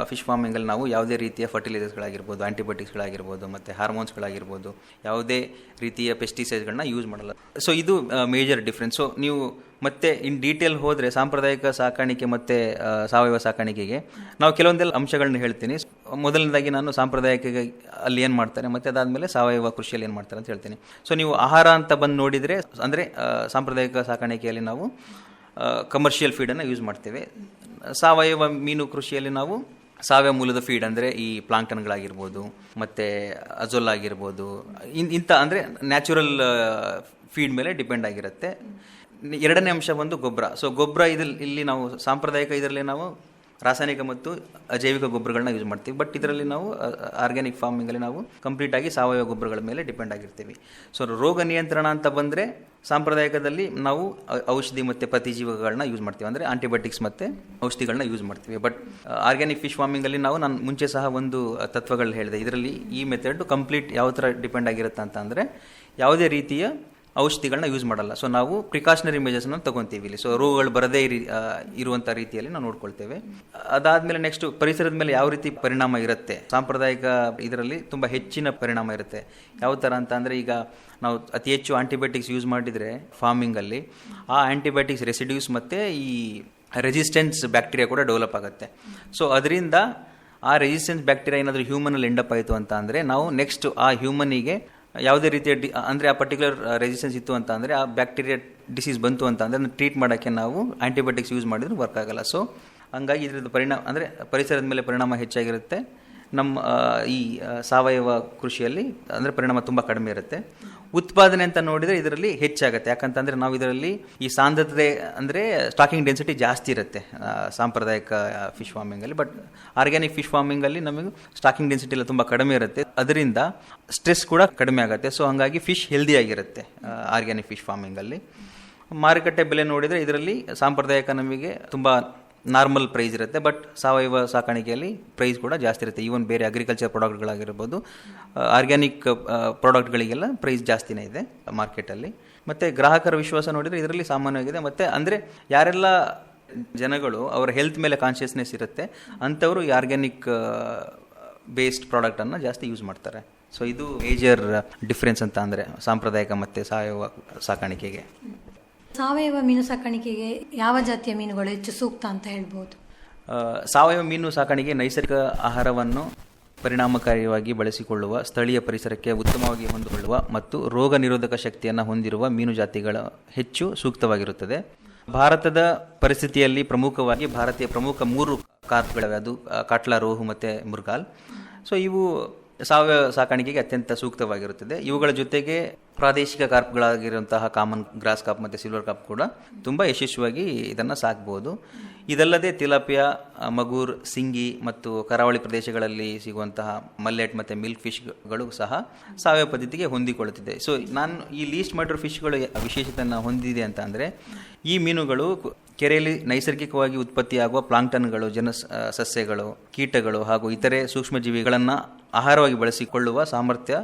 ಫಿಶ್ ಫಾರ್ಮಿಂಗಲ್ಲಿ ನಾವು ಯಾವುದೇ ರೀತಿಯ ಫರ್ಟಿಲೈಸರ್ಸ್ಗಳಾಗಿರ್ಬೋದು, ಆ್ಯಂಟಿಬಯೋಟಿಕ್ಸ್ಗಳಾಗಿರ್ಬೋದು, ಮತ್ತು ಹಾರ್ಮೋನ್ಸ್ಗಳಾಗಿರ್ಬೋದು, ಯಾವುದೇ ರೀತಿಯ ಪೆಸ್ಟಿಸೈಡ್ಗಳನ್ನ ಯೂಸ್ ಮಾಡಲ್ಲ. ಸೊ ಇದು ಮೇಜರ್ ಡಿಫ್ರೆನ್ಸ್. ಸೊ ನೀವು ಮತ್ತೆ ಇನ್ ಡೀಟೇಲ್ ಹೋದರೆ ಸಾಂಪ್ರದಾಯಿಕ ಸಾಕಾಣಿಕೆ ಮತ್ತು ಸಾವಯವ ಸಾಕಾಣಿಕೆಗೆ ನಾವು ಕೆಲವೊಂದೆಲ್ಲ ಅಂಶಗಳನ್ನ ಹೇಳ್ತೀನಿ. ಮೊದಲನೇದಾಗಿ ನಾನು ಸಾಂಪ್ರದಾಯಿಕ ಅಲ್ಲಿ ಏನು ಮಾಡ್ತಾರೆ ಮತ್ತು ಅದಾದಮೇಲೆ ಸಾವಯವ ಕೃಷಿಯಲ್ಲಿ ಏನು ಮಾಡ್ತಾರೆ ಅಂತ ಹೇಳ್ತೀನಿ. ಸೊ ನೀವು ಆಹಾರ ಅಂತ ಬಂದು ನೋಡಿದರೆ ಅಂದರೆ ಸಾಂಪ್ರದಾಯಿಕ ಸಾಕಾಣಿಕೆಯಲ್ಲಿ ನಾವು ಕಮರ್ಷಿಯಲ್ ಫೀಡನ್ನು ಯೂಸ್ ಮಾಡ್ತೇವೆ. ಸಾವಯವ ಮೀನು ಕೃಷಿಯಲ್ಲಿ ನಾವು ಸಾವಯವ ಮೂಲದ ಫೀಡ್ ಅಂದರೆ ಈ ಪ್ಲಾಂಕ್ಟನ್ಗಳಾಗಿರ್ಬೋದು ಮತ್ತು ಅಜೋಲ್ ಆಗಿರ್ಬೋದು, ಇಂಥ ಅಂದರೆ ನ್ಯಾಚುರಲ್ ಫೀಡ್ ಮೇಲೆ ಡಿಪೆಂಡ್ ಆಗಿರುತ್ತೆ. 2ನೇ ಅಂಶ ಬಂದು ಗೊಬ್ಬರ. ಸೊ ಗೊಬ್ಬರ ಇಲ್ಲಿ ನಾವು ಸಾಂಪ್ರದಾಯಿಕ ಇದರಲ್ಲಿ ನಾವು ರಾಸಾಯನಿಕ ಮತ್ತು ಅಜೈವಿಕ ಗೊಬ್ಬರಗಳನ್ನ ಯೂಸ್ ಮಾಡ್ತೀವಿ. ಬಟ್ ಇದರಲ್ಲಿ ನಾವು ಆರ್ಗ್ಯಾನಿಕ್ ಫಾರ್ಮಿಂಗಲ್ಲಿ ನಾವು ಕಂಪ್ಲೀಟಾಗಿ ಸಾವಯವ ಗೊಬ್ಬರಗಳ ಮೇಲೆ ಡಿಪೆಂಡ್ ಆಗಿರ್ತೀವಿ. ಸೊ ರೋಗ ನಿಯಂತ್ರಣ ಅಂತ ಬಂದರೆ ಸಾಂಪ್ರದಾಯಿಕದಲ್ಲಿ ನಾವು ಔಷಧಿ ಮತ್ತು ಪ್ರತಿಜೀವಕಗಳನ್ನ ಯೂಸ್ ಮಾಡ್ತೀವಿ, ಅಂದರೆ ಆಂಟಿಬಯೋಟಿಕ್ಸ್ ಮತ್ತು ಔಷಧಿಗಳನ್ನ ಯೂಸ್ ಮಾಡ್ತೀವಿ. ಬಟ್ ಆರ್ಗ್ಯಾನಿಕ್ ಫಿಶ್ ಫಾರ್ಮಿಂಗಲ್ಲಿ ನಾನು ಮುಂಚೆ ಸಹ ಒಂದು ತತ್ವಗಳು ಹೇಳಿದೆ. ಇದರಲ್ಲಿ ಈ ಮೆಥಡ್ ಕಂಪ್ಲೀಟ್ ಯಾವ ಥರ ಡಿಪೆಂಡ್ ಆಗಿರುತ್ತೆ ಅಂತ ಅಂದರೆ ಯಾವುದೇ ರೀತಿಯ ಔಷಧಿಗಳನ್ನ ಯೂಸ್ ಮಾಡಲ್ಲ. ಸೊ ನಾವು ಪ್ರಿಕಾಷನರಿ ಮೆಜರ್ಸ್ನ ತಗೊತೀವಿ ಇಲ್ಲಿ. ಸೊ ರೋಗಗಳು ಬರದೇ ಇರುವಂಥ ರೀತಿಯಲ್ಲಿ ನಾವು ನೋಡ್ಕೊಳ್ತೇವೆ. ಅದಾದಮೇಲೆ ನೆಕ್ಸ್ಟ್ ಪರಿಸರದ ಮೇಲೆ ಯಾವ ರೀತಿ ಪರಿಣಾಮ ಇರುತ್ತೆ. ಸಾಂಪ್ರದಾಯಿಕ ಇದರಲ್ಲಿ ತುಂಬ ಹೆಚ್ಚಿನ ಪರಿಣಾಮ ಇರುತ್ತೆ. ಯಾವ ಥರ ಅಂತ ಅಂದರೆ ಈಗ ನಾವು ಅತಿ ಹೆಚ್ಚು ಆಂಟಿಬಯೋಟಿಕ್ಸ್ ಯೂಸ್ ಮಾಡಿದರೆ ಫಾರ್ಮಿಂಗಲ್ಲಿ ಆ ಆಂಟಿಬಯೋಟಿಕ್ಸ್ ರೆಸಿಡ್ಯೂಸ್ ಮತ್ತು ಈ ರೆಸಿಸ್ಟೆನ್ಸ್ ಬ್ಯಾಕ್ಟೀರಿಯಾ ಕೂಡ ಡೆವಲಪ್ ಆಗುತ್ತೆ. ಸೊ ಅದರಿಂದ ಆ ರೆಸಿಸ್ಟೆನ್ಸ್ ಬ್ಯಾಕ್ಟೀರಿಯಾ ಏನಾದರೂ ಹ್ಯೂಮನಲ್ಲಿ ಎಂಡಪ್ ಆಯಿತು ಅಂತ ಅಂದರೆ ನಾವು ನೆಕ್ಸ್ಟ್ ಆ ಹ್ಯೂಮನಿಗೆ ಯಾವುದೇ ರೀತಿಯ ಅಂದರೆ ಆ ಪರ್ಟಿಕ್ಯುಲರ್ ರೆಸಿಸ್ಟೆನ್ಸ್ ಇತ್ತು ಅಂತ ಅಂದರೆ ಆ ಬ್ಯಾಕ್ಟೀರಿಯಾ ಡಿಸೀಸ್ ಬಂತು ಅಂತ ಅಂದರೆ ಅದನ್ನು ಟ್ರೀಟ್ ಮಾಡೋಕ್ಕೆ ನಾವು ಆ್ಯಂಟಿಬಯೋಟಿಕ್ಸ್ ಯೂಸ್ ಮಾಡಿದ್ರು ವರ್ಕ್ ಆಗಲ್ಲ. ಸೊ ಹಂಗಾಗಿ ಇದ್ರದ್ದು ಪರಿಣಾಮ ಅಂದರೆ ಪರಿಸರದ ಮೇಲೆ ಪರಿಣಾಮ ಹೆಚ್ಚಾಗಿರುತ್ತೆ. ನಮ್ಮ ಈ ಸಾವಯವ ಕೃಷಿಯಲ್ಲಿ ಅಂದರೆ ಪರಿಣಾಮ ತುಂಬ ಕಡಿಮೆ ಇರುತ್ತೆ. ಉತ್ಪಾದನೆ ಅಂತ ನೋಡಿದರೆ ಇದರಲ್ಲಿ ಹೆಚ್ಚಾಗುತ್ತೆ. ಯಾಕಂತಂದರೆ ನಾವು ಇದರಲ್ಲಿ ಈ ಸಾಂದ್ರತೆ ಅಂದರೆ ಸ್ಟಾಕಿಂಗ್ ಡೆನ್ಸಿಟಿ ಜಾಸ್ತಿ ಇರುತ್ತೆ ಸಾಂಪ್ರದಾಯಿಕ ಫಿಶ್ ಫಾರ್ಮಿಂಗಲ್ಲಿ. ಬಟ್ ಆರ್ಗ್ಯಾನಿಕ್ ಫಿಶ್ ಫಾರ್ಮಿಂಗಲ್ಲಿ ನಮಗೆ ಸ್ಟಾಕಿಂಗ್ ಡೆನ್ಸಿಟಿ ಎಲ್ಲ ತುಂಬ ಕಡಿಮೆ ಇರುತ್ತೆ. ಅದರಿಂದ ಸ್ಟ್ರೆಸ್ ಕೂಡ ಕಡಿಮೆ ಆಗುತ್ತೆ. ಸೊ ಹಾಗಾಗಿ ಫಿಶ್ ಹೆಲ್ದಿಯಾಗಿರುತ್ತೆ ಆರ್ಗ್ಯಾನಿಕ್ ಫಿಶ್ ಫಾರ್ಮಿಂಗಲ್ಲಿ. ಮಾರುಕಟ್ಟೆ ಬೆಲೆ ನೋಡಿದರೆ ಇದರಲ್ಲಿ ಸಾಂಪ್ರದಾಯಿಕ ನಮಗೆ ತುಂಬ ನಾರ್ಮಲ್ ಪ್ರೈಸ್ ಇರುತ್ತೆ. ಬಟ್ ಸಾವಯವ ಸಾಕಾಣಿಕೆಯಲ್ಲಿ ಪ್ರೈಸ್ ಕೂಡ ಜಾಸ್ತಿ ಇರುತ್ತೆ. ಈವನ್ ಬೇರೆ ಅಗ್ರಿಕಲ್ಚರ್ ಪ್ರಾಡಕ್ಟ್ಗಳಾಗಿರ್ಬೋದು, ಆರ್ಗ್ಯಾನಿಕ್ ಪ್ರಾಡಕ್ಟ್ಗಳಿಗೆಲ್ಲ ಪ್ರೈಸ್ ಜಾಸ್ತಿನೇ ಇದೆ ಮಾರ್ಕೆಟಲ್ಲಿ. ಮತ್ತು ಗ್ರಾಹಕರ ವಿಶ್ವಾಸ ನೋಡಿದರೆ ಇದರಲ್ಲಿ ಸಾಮಾನ್ಯವಾಗಿದೆ. ಮತ್ತು ಅಂದರೆ ಯಾರೆಲ್ಲ ಜನಗಳು ಅವರ ಹೆಲ್ತ್ ಮೇಲೆ ಕಾನ್ಷಿಯಸ್ನೆಸ್ ಇರುತ್ತೆ ಅಂಥವರು ಈ ಆರ್ಗ್ಯಾನಿಕ್ ಬೇಸ್ಡ್ ಪ್ರಾಡಕ್ಟನ್ನು ಜಾಸ್ತಿ ಯೂಸ್ ಮಾಡ್ತಾರೆ. ಸೊ ಇದು ಮೇಜರ್ ಡಿಫ್ರೆನ್ಸ್ ಅಂತ ಅಂದರೆ ಸಾಂಪ್ರದಾಯಿಕ ಮತ್ತು ಸಾವಯವ ಸಾಕಾಣಿಕೆಗೆ. ಸಾವಯವ ಮೀನು ಸಾಕಾಣಿಕೆಗೆ ಯಾವ ಜಾತಿಯ ಮೀನುಗಳು ಹೆಚ್ಚು ಸೂಕ್ತ ಅಂತ ಹೇಳ್ಬೋದು? ಸಾವಯವ ಮೀನು ಸಾಕಾಣಿಕೆ ನೈಸರ್ಗಿಕ ಆಹಾರವನ್ನು ಪರಿಣಾಮಕಾರಿಯಾಗಿ ಬಳಸಿಕೊಳ್ಳುವ, ಸ್ಥಳೀಯ ಪರಿಸರಕ್ಕೆ ಉತ್ತಮವಾಗಿ ಹೊಂದಿಕೊಳ್ಳುವ ಮತ್ತು ರೋಗ ನಿರೋಧಕ ಶಕ್ತಿಯನ್ನು ಹೊಂದಿರುವ ಮೀನು ಜಾತಿಗಳ ಹೆಚ್ಚು ಸೂಕ್ತವಾಗಿರುತ್ತದೆ. ಭಾರತದ ಪರಿಸ್ಥಿತಿಯಲ್ಲಿ ಪ್ರಮುಖವಾಗಿ ಭಾರತೀಯ ಪ್ರಮುಖ 3 ಕಾರ್ಪ್ಗಳಿವೆ. ಅದು ಕಾಟ್ಲಾ, ರೋಹು ಮತ್ತು ಮುರ್ಗಾಲ್. ಸೊ ಇವು ಸಾವಯವ ಸಾಕಾಣಿಕೆಗೆ ಅತ್ಯಂತ ಸೂಕ್ತವಾಗಿರುತ್ತದೆ. ಇವುಗಳ ಜೊತೆಗೆ ಪ್ರಾದೇಶಿಕ ಕಾರ್ಪ್ಗಳಾಗಿರುವಂತಹ ಕಾಮನ್ ಗ್ರಾಸ್ ಕಾರ್ಪ್ ಮತ್ತು ಸಿಲ್ವರ್ ಕಾರ್ಪ್ ಕೂಡ ತುಂಬ ಯಶಸ್ವಿಯಾಗಿ ಇದನ್ನು ಸಾಕಬಹುದು. ಇದಲ್ಲದೆ ತಿಲಾಪಿಯಾ, ಮಗೂರ್, ಸಿಂಗಿ ಮತ್ತು ಕರಾವಳಿ ಪ್ರದೇಶಗಳಲ್ಲಿ ಸಿಗುವಂತಹ ಮಲ್ಲೆಟ್ ಮತ್ತು ಮಿಲ್ಕ್ ಫಿಶ್ಗಳು ಸಹ ಸಾವಯವ ಪದ್ಧತಿಗೆ ಹೊಂದಿಕೊಳ್ಳುತ್ತಿದೆ. ಸೊ ನಾನು ಈ ಲೀಸ್ಟ್ ಮಾಡಿರೋ ಫಿಶ್ಗಳು ವಿಶೇಷತೆಯನ್ನು ಹೊಂದಿದೆ ಅಂತ ಅಂದರೆ, ಈ ಮೀನುಗಳು ಕೆರೆಯಲ್ಲಿ ನೈಸರ್ಗಿಕವಾಗಿ ಉತ್ಪತ್ತಿಯಾಗುವ ಪ್ಲಾಂಕ್ಟನ್ಗಳು, ಸಸ್ಯಗಳು, ಕೀಟಗಳು ಹಾಗೂ ಇತರೆ ಸೂಕ್ಷ್ಮಜೀವಿಗಳನ್ನು ಆಹಾರವಾಗಿ ಬಳಸಿಕೊಳ್ಳುವ ಸಾಮರ್ಥ್ಯ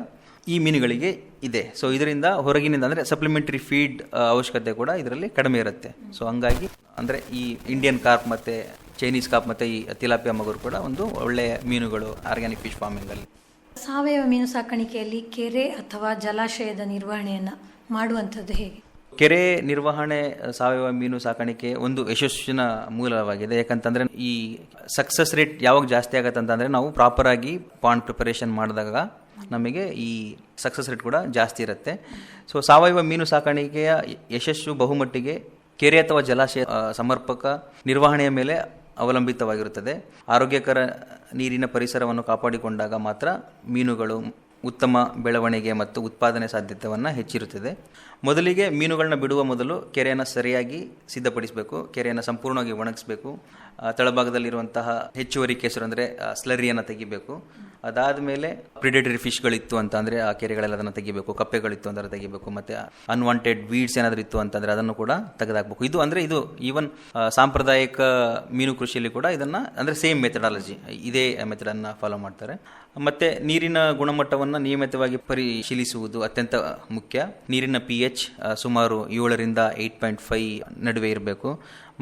ಈ ಮೀನುಗಳಿಗೆ ಇದೆ. ಸೊ ಇದರಿಂದ ಹೊರಗಿನಿಂದ ಅಂದರೆ ಸಪ್ಲಿಮೆಂಟರಿ ಫೀಡ್ ಅವಶ್ಯಕತೆ ಕೂಡ ಇದರಲ್ಲಿ ಕಡಿಮೆ ಇರುತ್ತೆ. ಸೊ ಹಂಗಾಗಿ ಅಂದರೆ ಈ ಇಂಡಿಯನ್ ಕಾರ್ಪ್ ಮತ್ತು ಚೈನೀಸ್ ಕಾರ್ಪ್ ಮತ್ತು ಈ ತಿಲಾಪಿಯಾ ಮಗೂರು ಕೂಡ ಒಂದು ಒಳ್ಳೆಯ ಮೀನುಗಳು ಆರ್ಗ್ಯಾನಿಕ್ ಫಿಶ್ ಫಾರ್ಮಿಂಗಲ್ಲಿ. ಸಾವಯವ ಮೀನು ಸಾಕಾಣಿಕೆಯಲ್ಲಿ ಕೆರೆ ಅಥವಾ ಜಲಾಶಯದ ನಿರ್ವಹಣೆಯನ್ನು ಮಾಡುವಂಥದ್ದು ಹೇಗೆ? ಕೆರೆ ನಿರ್ವಹಣೆ ಸಾವಯವ ಮೀನು ಸಾಕಾಣಿಕೆ ಒಂದು ಯಶಸ್ಸಿನ ಮೂಲವಾಗಿದೆ. ಯಾಕಂತಂದರೆ ಈ ಸಕ್ಸಸ್ ರೇಟ್ ಯಾವಾಗ ಜಾಸ್ತಿ ಆಗತ್ತೆ ಅಂತಂದರೆ, ನಾವು ಪ್ರಾಪರಾಗಿ ಪಾಂಡ್ ಪ್ರಿಪರೇಷನ್ ಮಾಡಿದಾಗ ನಮಗೆ ಈ ಸಕ್ಸಸ್ ರೇಟ್ ಕೂಡ ಜಾಸ್ತಿ ಇರುತ್ತೆ. ಸೊ ಸಾವಯವ ಮೀನು ಸಾಕಾಣಿಕೆಯ ಯಶಸ್ಸು ಬಹುಮಟ್ಟಿಗೆ ಕೆರೆ ಅಥವಾ ಜಲಾಶಯ ಸಮರ್ಪಕ ನಿರ್ವಹಣೆಯ ಮೇಲೆ ಅವಲಂಬಿತವಾಗಿರುತ್ತದೆ. ಆರೋಗ್ಯಕರ ನೀರಿನ ಪರಿಸರವನ್ನು ಕಾಪಾಡಿಕೊಂಡಾಗ ಮಾತ್ರ ಮೀನುಗಳು ಉತ್ತಮ ಬೆಳವಣಿಗೆ ಮತ್ತು ಉತ್ಪಾದನೆ ಸಾಧ್ಯತೆಯನ್ನು ಹೆಚ್ಚಿರುತ್ತದೆ. ಮೊದಲಿಗೆ ಮೀನುಗಳನ್ನ ಬಿಡುವ ಮೊದಲು ಕೆರೆಯನ್ನು ಸರಿಯಾಗಿ ಸಿದ್ಧಪಡಿಸಬೇಕು. ಕೆರೆಯನ್ನು ಸಂಪೂರ್ಣವಾಗಿ ಒಣಗಿಸಬೇಕು. ತಳಭಾಗದಲ್ಲಿರುವಂತಹ ಹೆಚ್ಚುವರಿ ಕೆಸರು ಅಂದರೆ ಸ್ಲರಿಯನ್ನು ತೆಗಿಬೇಕು. ಅದಾದ ಮೇಲೆ ಪ್ರಿಡೇಟರಿ ಫಿಶ್ಗಳಿತ್ತು ಅಂತ ಅಂದರೆ ಆ ಕೆರೆಗಳೆಲ್ಲ ಅದನ್ನು ತೆಗಿಬೇಕು. ಕಪ್ಪೆಗಳಿತ್ತು ಅಂದರೆ ತೆಗಿಬೇಕು. ಮತ್ತು ಅನ್ವಾಂಟೆಡ್ ವೀಡ್ಸ್ ಏನಾದರೂ ಇತ್ತು ಅಂತಂದರೆ ಅದನ್ನು ಕೂಡ ತೆಗೆದಾಕಬೇಕು. ಇದು ಅಂದರೆ ಇದು ಈವನ್ ಸಾಂಪ್ರದಾಯಿಕ ಮೀನು ಕೃಷಿಯಲ್ಲಿ ಕೂಡ ಇದನ್ನು ಅಂದರೆ ಸೇಮ್ ಮೆಥಡಾಲಜಿ, ಇದೇ ಮೆಥಡನ್ನು ಫಾಲೋ ಮಾಡ್ತಾರೆ. ಮತ್ತು ನೀರಿನ ಗುಣಮಟ್ಟವನ್ನು ನಿಯಮಿತವಾಗಿ ಪರಿಶೀಲಿಸುವುದು ಅತ್ಯಂತ ಮುಖ್ಯ. ನೀರಿನ pH ಸುಮಾರು 7ರಿಂದ 8.5 ನಡುವೆ ಇರಬೇಕು.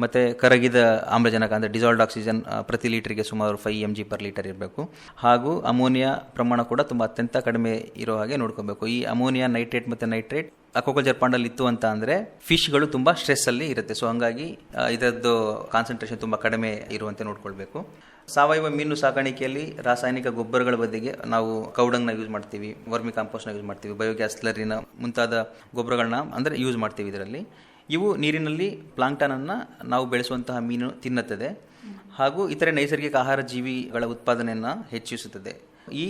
ಮತ್ತು ಕರಗಿದ ಆಮ್ಲಜನಕ ಅಂದರೆ ಡಿಸಾಲ್ವ್ಡ್ ಆಕ್ಸಿಜನ್ ಪ್ರತಿ ಲೀಟರ್ಗೆ ಸುಮಾರು 5 mg/ಲೀಟರ್ ಇರಬೇಕು. ಹಾಗೂ ಅಮೋನಿಯಾ ಪ್ರಮಾಣ ಕೂಡ ತುಂಬ ಅತ್ಯಂತ ಕಡಿಮೆ ಇರೋ ಹಾಗೆ ನೋಡ್ಕೋಬೇಕು. ಈ ಅಮೋನಿಯಾ, ನೈಟ್ರೇಟ್ ಮತ್ತು ನೈಟ್ರೇಟ್ ಅಕ್ವಾಕಲ್ಚರ್ ಪಾಂಡಲ್ಲಿ ಇತ್ತು ಅಂತ ಅಂದರೆ ಫಿಶ್ಗಳು ತುಂಬ ಸ್ಟ್ರೆಸ್ಸಲ್ಲಿ ಇರುತ್ತೆ. ಸೊ ಹಂಗಾಗಿ ಇದರದ್ದು ಕಾನ್ಸಂಟ್ರೇಷನ್ ತುಂಬ ಕಡಿಮೆ ಇರುವಂತೆ ನೋಡ್ಕೊಳ್ಬೇಕು. ಸಾವಯವ ಮೀನು ಸಾಕಾಣಿಕೆಯಲ್ಲಿ ರಾಸಾಯನಿಕ ಗೊಬ್ಬರಗಳ ಬದಲಿಗೆ ನಾವು ಕೌಡಂಗ್ನ ಯೂಸ್ ಮಾಡ್ತೀವಿ, ವರ್ಮಿ ಕಾಂಪೋಸ್ಟ್ನ ಯೂಸ್ ಮಾಡ್ತೀವಿ, ಬಯೋಗ್ಯಾಸ್ ಸ್ಲರಿನ ಮುಂತಾದ ಗೊಬ್ಬರಗಳನ್ನ ಅಂದರೆ ಯೂಸ್ ಮಾಡ್ತೀವಿ. ಇದರಲ್ಲಿ ಇವು ನೀರಿನಲ್ಲಿ ಪ್ಲಾಂಕ್ಟನನ್ನು ನಾವು ಬೆಳೆಸುವಂತಹ ಮೀನು ತಿನ್ನುತ್ತದೆ ಹಾಗೂ ಇತರೆ ನೈಸರ್ಗಿಕ ಆಹಾರ ಜೀವಿಗಳ ಉತ್ಪಾದನೆಯನ್ನು ಹೆಚ್ಚಿಸುತ್ತದೆ. ಈ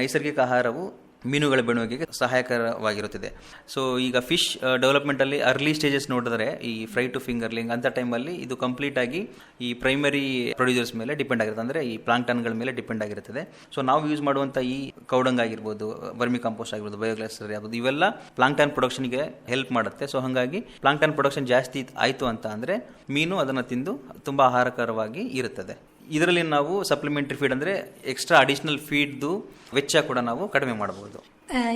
ನೈಸರ್ಗಿಕ ಆಹಾರವು ಮೀನುಗಳ ಬೆಳವಣಿಗೆಗೆ ಸಹಾಯಕರವಾಗಿರುತ್ತದೆ. ಸೊ ಈಗ ಫಿಶ್ ಡೆವಲಪ್ಮೆಂಟಲ್ಲಿ ಅರ್ಲಿ ಸ್ಟೇಜಸ್ ನೋಡಿದ್ರೆ ಈ ಫ್ರೈ ಟು ಫಿಂಗರ್ಲಿಂಗ್ ಅಂಥ ಟೈಮಲ್ಲಿ ಇದು ಕಂಪ್ಲೀಟಾಗಿ ಈ ಪ್ರೈಮರಿ ಪ್ರೊಡ್ಯೂಸರ್ಸ್ ಮೇಲೆ ಡಿಪೆಂಡ್ ಆಗಿರುತ್ತೆ, ಅಂದರೆ ಈ ಪ್ಲಾಂಕ್ಟನ್ಗಳ ಮೇಲೆ ಡಿಪೆಂಡ್ ಆಗಿರುತ್ತದೆ. ಸೊ ನಾವು ಯೂಸ್ ಮಾಡುವಂಥ ಈ ಕೌಡಂಗ್ ಆಗಿರ್ಬೋದು, ವರ್ಮಿ ಕಾಂಪೋಸ್ಟ್ ಆಗಿರ್ಬೋದು, ಬಯೋಗ್ಯಾಸ್ ಆಗಿರ್ಬೋದು, ಇವೆಲ್ಲ ಪ್ಲಾಂಕ್ಟನ್ ಪ್ರೊಡಕ್ಷನ್ಗೆ ಹೆಲ್ಪ್ ಮಾಡುತ್ತೆ. ಸೊ ಹಾಗಾಗಿ ಪ್ಲಾಂಕ್ಟನ್ ಪ್ರೊಡಕ್ಷನ್ ಜಾಸ್ತಿ ಆಯಿತು ಅಂತ ಅಂದರೆ ಮೀನು ಅದನ್ನು ತಿಂದು ತುಂಬ ಆಹಾರಕರವಾಗಿ ಇರುತ್ತದೆ. ಇದರಲ್ಲಿ ನಾವು ಸಪ್ಲಿಮೆಂಟರಿ ಫೀಡ್ ಅಂದರೆ ಎಕ್ಸ್ಟ್ರಾ ಅಡಿಷನಲ್ ಫೀಡ್ದು ವೆಚ್ಚ ಕೂಡ ನಾವು ಕಡಿಮೆ ಮಾಡಬಹುದು.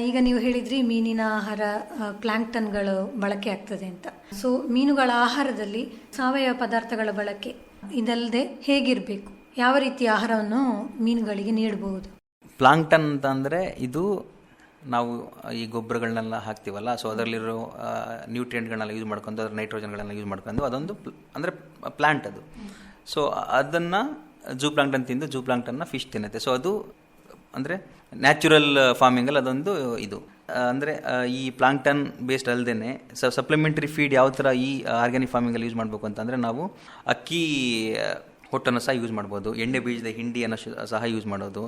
ಈಗ ನೀವು ಹೇಳಿದ್ರಿ ಮೀನಿನ ಆಹಾರ ಪ್ಲಾಂಕ್ಟನ್ಗಳು ಬಳಕೆ ಆಗ್ತದೆ ಅಂತ. ಸೊ ಮೀನುಗಳ ಆಹಾರದಲ್ಲಿ ಸಾವಯವ ಪದಾರ್ಥಗಳ ಬಳಕೆ ಇದಲ್ಲದೆ ಹೇಗಿರಬೇಕು? ಯಾವ ರೀತಿಯ ಆಹಾರವನ್ನು ಮೀನುಗಳಿಗೆ ನೀಡಬಹುದು? ಪ್ಲಾಂಕ್ಟನ್ ಅಂತ ಅಂದರೆ ಇದು ನಾವು ಈ ಗೊಬ್ಬರಗಳನ್ನೆಲ್ಲ ಹಾಕ್ತೀವಲ್ಲ, ಸೊ ಅದರಲ್ಲಿರೋ ನ್ಯೂಟ್ರಿಯೆಂಟ್ಗಳನ್ನೆಲ್ಲ ಯೂಸ್ ಮಾಡ್ಕೊಂಡು, ಅದರ ನೈಟ್ರೋಜನ್ಗಳನ್ನೆಲ್ಲ ಯೂಸ್ ಮಾಡ್ಕೊಂಡು ಅದೊಂದು ಅಂದರೆ ಪ್ಲಾಂಟ್ ಅದು. ಸೊ ಅದನ್ನು ಜೂ ಪ್ಲಾಂಕ್ಟನ್ ತಿಂದು ಜೂ ಪ್ಲಾಂಕ್ಟನ್ನ ಫಿಶ್ ತಿನ್ನುತ್ತೆ. ಸೊ ಅದು ಅಂದರೆ ನ್ಯಾಚುರಲ್ ಫಾರ್ಮಿಂಗಲ್ಲಿ ಅದೊಂದು ಇದು ಅಂದರೆ ಈ ಪ್ಲಾಂಕ್ಟನ್ ಬೇಸ್ಡ್ ಅಲ್ಲದೇ ಸಪ್ಲಿಮೆಂಟರಿ ಫೀಡ್ ಯಾವ ಥರ ಈ ಆರ್ಗ್ಯಾನಿಕ್ ಫಾರ್ಮಿಂಗಲ್ಲಿ ಯೂಸ್ ಮಾಡಬೇಕು ಅಂತಂದರೆ, ನಾವು ಅಕ್ಕಿ ಹೊಟ್ಟನ್ನು ಸಹ ಯೂಸ್ ಮಾಡ್ಬೋದು, ಎಣ್ಣೆ ಬೀಜದ ಹಿಂಡಿಯನ್ನು ಸಹ ಯೂಸ್ ಮಾಡೋದು,